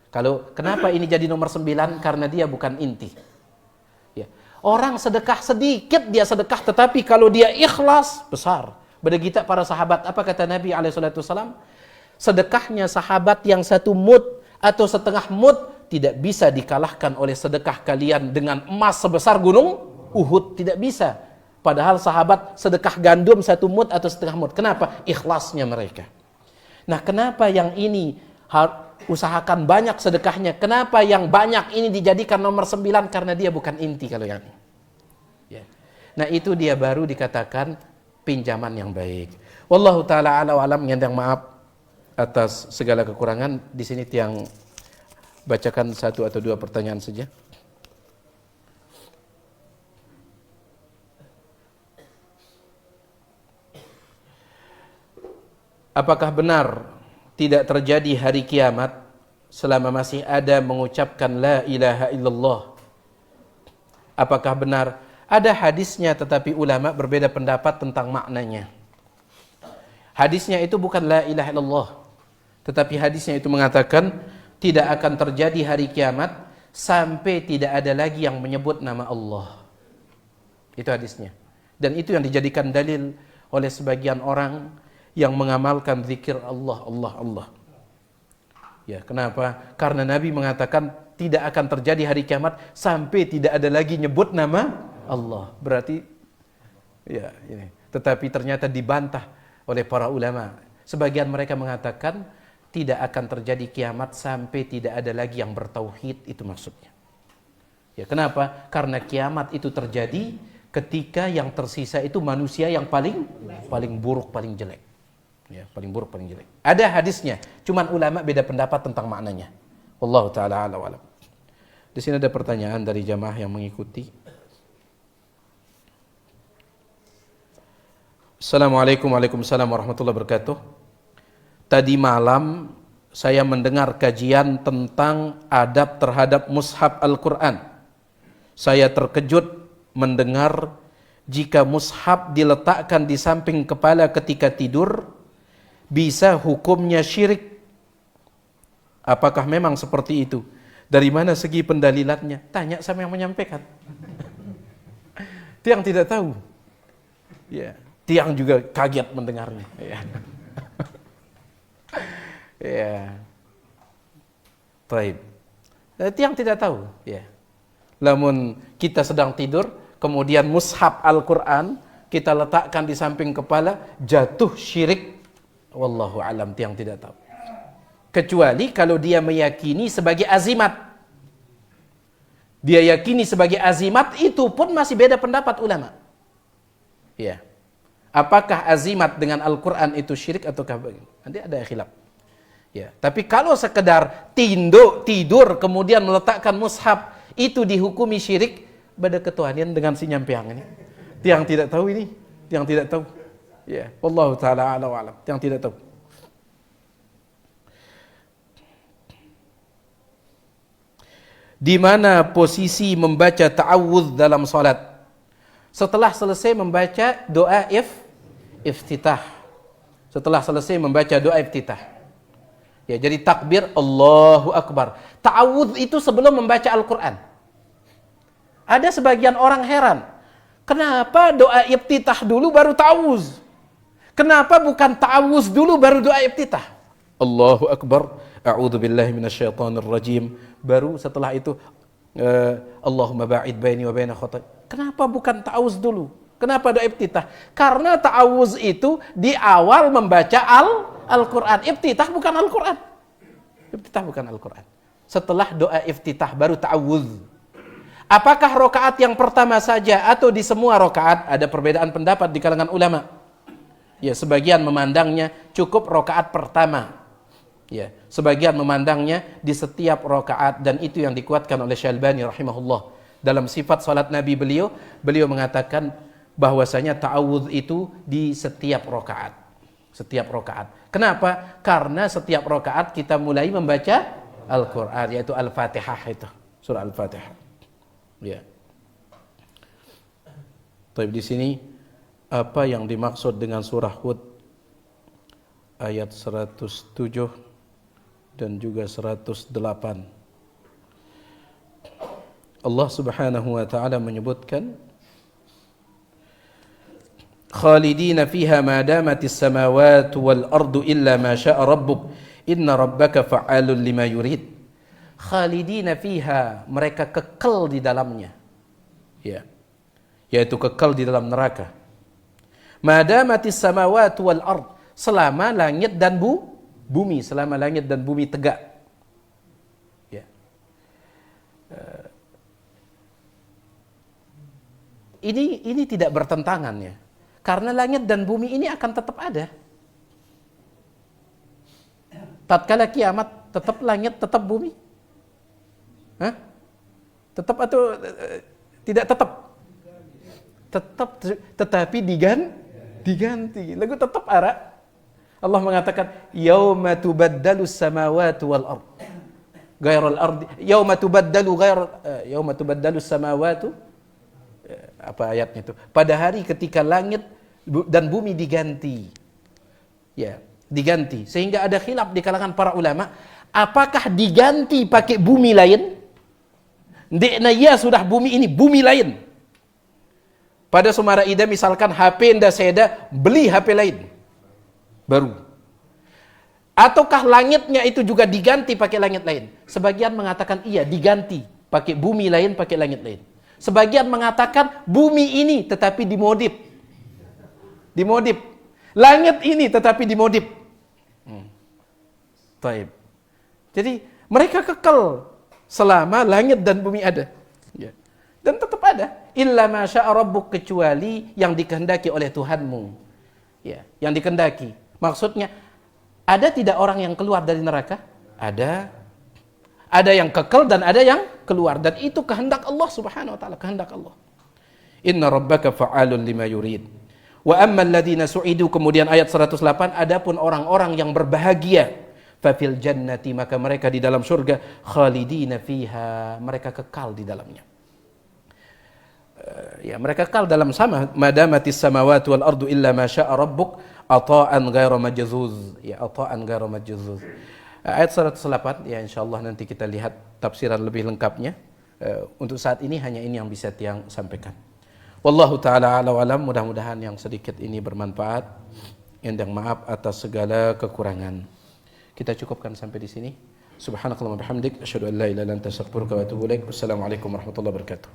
Speaker 1: Kalau kenapa ini jadi nomor 9? Karena dia bukan inti. Ya. Orang sedekah sedikit dia sedekah, tetapi kalau dia ikhlas besar. Beda kita para sahabat, apa kata Nabi SAW? Sedekahnya sahabat yang 1 mud atau setengah mud tidak bisa dikalahkan oleh sedekah kalian dengan emas sebesar gunung Uhud. Tidak bisa. Padahal sahabat sedekah gandum 1 mud atau setengah mud. Kenapa? Ikhlasnya mereka. Nah, kenapa yang ini usahakan banyak sedekahnya? Kenapa yang banyak ini dijadikan nomor 9? Karena dia bukan inti kalau yang ini. Ya. Nah, itu dia baru dikatakan pinjaman yang baik. Wallahu taala ala wa alam. Yang maaf atas segala kekurangan. Di sini tiang bacakan 1 atau 2 pertanyaan saja. Apakah benar tidak terjadi hari kiamat selama masih ada mengucapkan la ilaha illallah? Apakah benar? Ada hadisnya, tetapi ulama berbeda pendapat tentang maknanya. Hadisnya itu bukan la ilaha illallah, tetapi hadisnya itu mengatakan tidak akan terjadi hari kiamat sampai tidak ada lagi yang menyebut nama Allah. Itu hadisnya. Dan itu yang dijadikan dalil oleh sebagian orang yang mengamalkan zikir Allah, Allah, Allah. Ya, kenapa? Karena Nabi mengatakan tidak akan terjadi hari kiamat sampai tidak ada lagi nyebut nama Allah. Berarti ya ini. Tetapi ternyata dibantah oleh para ulama. Sebagian mereka mengatakan tidak akan terjadi kiamat sampai tidak ada lagi yang bertauhid, itu maksudnya. Ya, kenapa? Karena kiamat itu terjadi ketika yang tersisa itu manusia yang paling buruk, paling jelek. Ya, paling buruk, paling jelek. Ada hadisnya, cuman ulama beda pendapat tentang maknanya. Wallahu taala a'lam wa alam. Di sini ada pertanyaan dari jamaah yang mengikuti. Assalamualaikum waalaikumsalam warahmatullahi wabarakatuh. Tadi malam saya mendengar kajian tentang adab terhadap mushaf Al-Quran. Saya terkejut mendengar jika mushaf diletakkan di samping kepala ketika tidur, bisa hukumnya syirik. Apakah memang seperti itu? Dari mana segi pendalilannya? Tanya sama yang menyampaikan. Tiang tidak tahu. Ya, tiang juga kaget mendengarnya. Ya. Ya. Baik. Tiang tidak tahu, ya. Namun kita sedang tidur, kemudian mushaf Al-Quran kita letakkan di samping kepala, jatuh syirik. Wallahu alam, tiang tidak tahu. Kecuali kalau dia meyakini sebagai azimat. Dia yakini sebagai azimat, itu pun masih beda pendapat ulama. Ya. Apakah azimat dengan Al-Quran itu syirik ataukah bagaimana? Nanti ada khilaf. Ya, tapi kalau sekedar tidur kemudian meletakkan mushaf itu dihukumi syirik, pada ketuhanan dengan si nyampiang ini. Tiang tidak tahu ini, tiang tidak tahu. Ya, wallahu taala a'lam wa alam. Tiang tidak tahu. Di mana posisi membaca ta'awudz dalam salat? Setelah selesai membaca doa iftitah. Setelah selesai membaca doa iftitah. Ya, jadi takbir Allahu Akbar. Ta'awudz itu sebelum membaca Al-Quran. Ada sebagian orang heran, kenapa doa iftitah dulu baru ta'awudz? Kenapa bukan ta'awuz dulu baru doa iftitah? Allahu Akbar, a'udzu billahi minasyaitonir rajim. Baru setelah itu Allahumma ba'id baini wa baina khataaya. Kenapa bukan ta'awuz dulu? Kenapa doa iftitah? Karena ta'awuz itu di awal membaca Al-Qur'an. Iftitah bukan Al-Qur'an. Iftitah bukan Al-Qur'an. Setelah doa iftitah baru ta'awuz. Apakah rokaat yang pertama saja atau di semua rokaat? Ada perbedaan pendapat di kalangan ulama. Ya, sebagian memandangnya cukup rokaat pertama. Ya, sebagian memandangnya di setiap rokaat, dan itu yang dikuatkan oleh Syalbani rahimahullah. Dalam sifat salat Nabi beliau mengatakan bahwasanya ta'awudz itu di setiap rokaat. Setiap rokaat. Kenapa? Karena setiap rokaat kita mulai membaca Al-Quran, yaitu Al-Fatihah itu. Surah Al-Fatihah. Ya. Tapi di sini apa yang dimaksud dengan surah Hud ayat 107 dan juga 108? Allah Subhanahu wa taala menyebutkan khalidina fiha ma damatis samawati wal ardu illa ma syaa rabbuk inna rabbaka fa'alun lima yurid. Khalidina fiha, mereka kekal di dalamnya. Ya. Yaitu kekal di dalam neraka. Madamatis samawati wal ard, selama langit dan bumi, selama langit dan bumi tegak. Ya. Ini tidak bertentangan ya. Karena langit dan bumi ini akan tetap ada. Tatkala kiamat tetap langit, tetap bumi? Hah? Tetap atau tidak tetap? Tetap, tetapi diganti. Lagu tetap ara. Allah mengatakan yauma tubaddalu samawati wal ard ghairal ardi yauma tubaddalu samawati, apa ayatnya itu? Pada hari ketika langit dan bumi diganti. Ya, diganti. Sehingga ada khilaf di kalangan para ulama, apakah diganti pakai bumi lain? Ndekna ya sudah bumi ini bumi lain. Pada Sumara Ida misalkan HP nda seda, beli HP lain baru. Ataukah langitnya itu juga diganti pakai langit lain? Sebagian mengatakan iya, diganti pakai bumi lain, pakai langit lain. Sebagian mengatakan bumi ini tetapi dimodif. Langit ini tetapi dimodif. Taib. Jadi mereka kekal selama langit dan bumi ada. Ya. Dan tetap ada. Illa ma syaa rabbuk, kecuali yang dikehendaki oleh Tuhanmu. Ya, yang dikehendaki. Maksudnya, ada tidak orang yang keluar dari neraka? Ada. Ada yang kekal dan ada yang keluar, dan itu kehendak Allah Subhanahu wa taala, kehendak Allah. Inna rabbaka fa'alun lima yurid. Wa ammal ladzina su'idu, kemudian ayat 108, adapun orang-orang yang berbahagia, fa fil jannati, maka mereka di dalam surga, khalidina fiha, mereka kekal di dalamnya. Ya, mereka kekal dalam sama madamatis samawati wal ardu illa ma syaa rabbuk ata'an ghairu majzuz. Ya, ata'an ghairu majzuz. Ayat 108, ya insyaallah nanti kita lihat tafsiran lebih lengkapnya. Untuk saat ini hanya ini yang bisa Tiang sampaikan. Wallahu taala a'lam wa alam, mudah-mudahan yang sedikit ini bermanfaat. Yang maaf atas segala kekurangan. Kita cukupkan sampai di sini. Subhanakallahumma bihamdik asyhadu an la ilaha illa anta astaghfiruka wa atubu ilaik. Wassalamualaikum warahmatullahi wabarakatuh.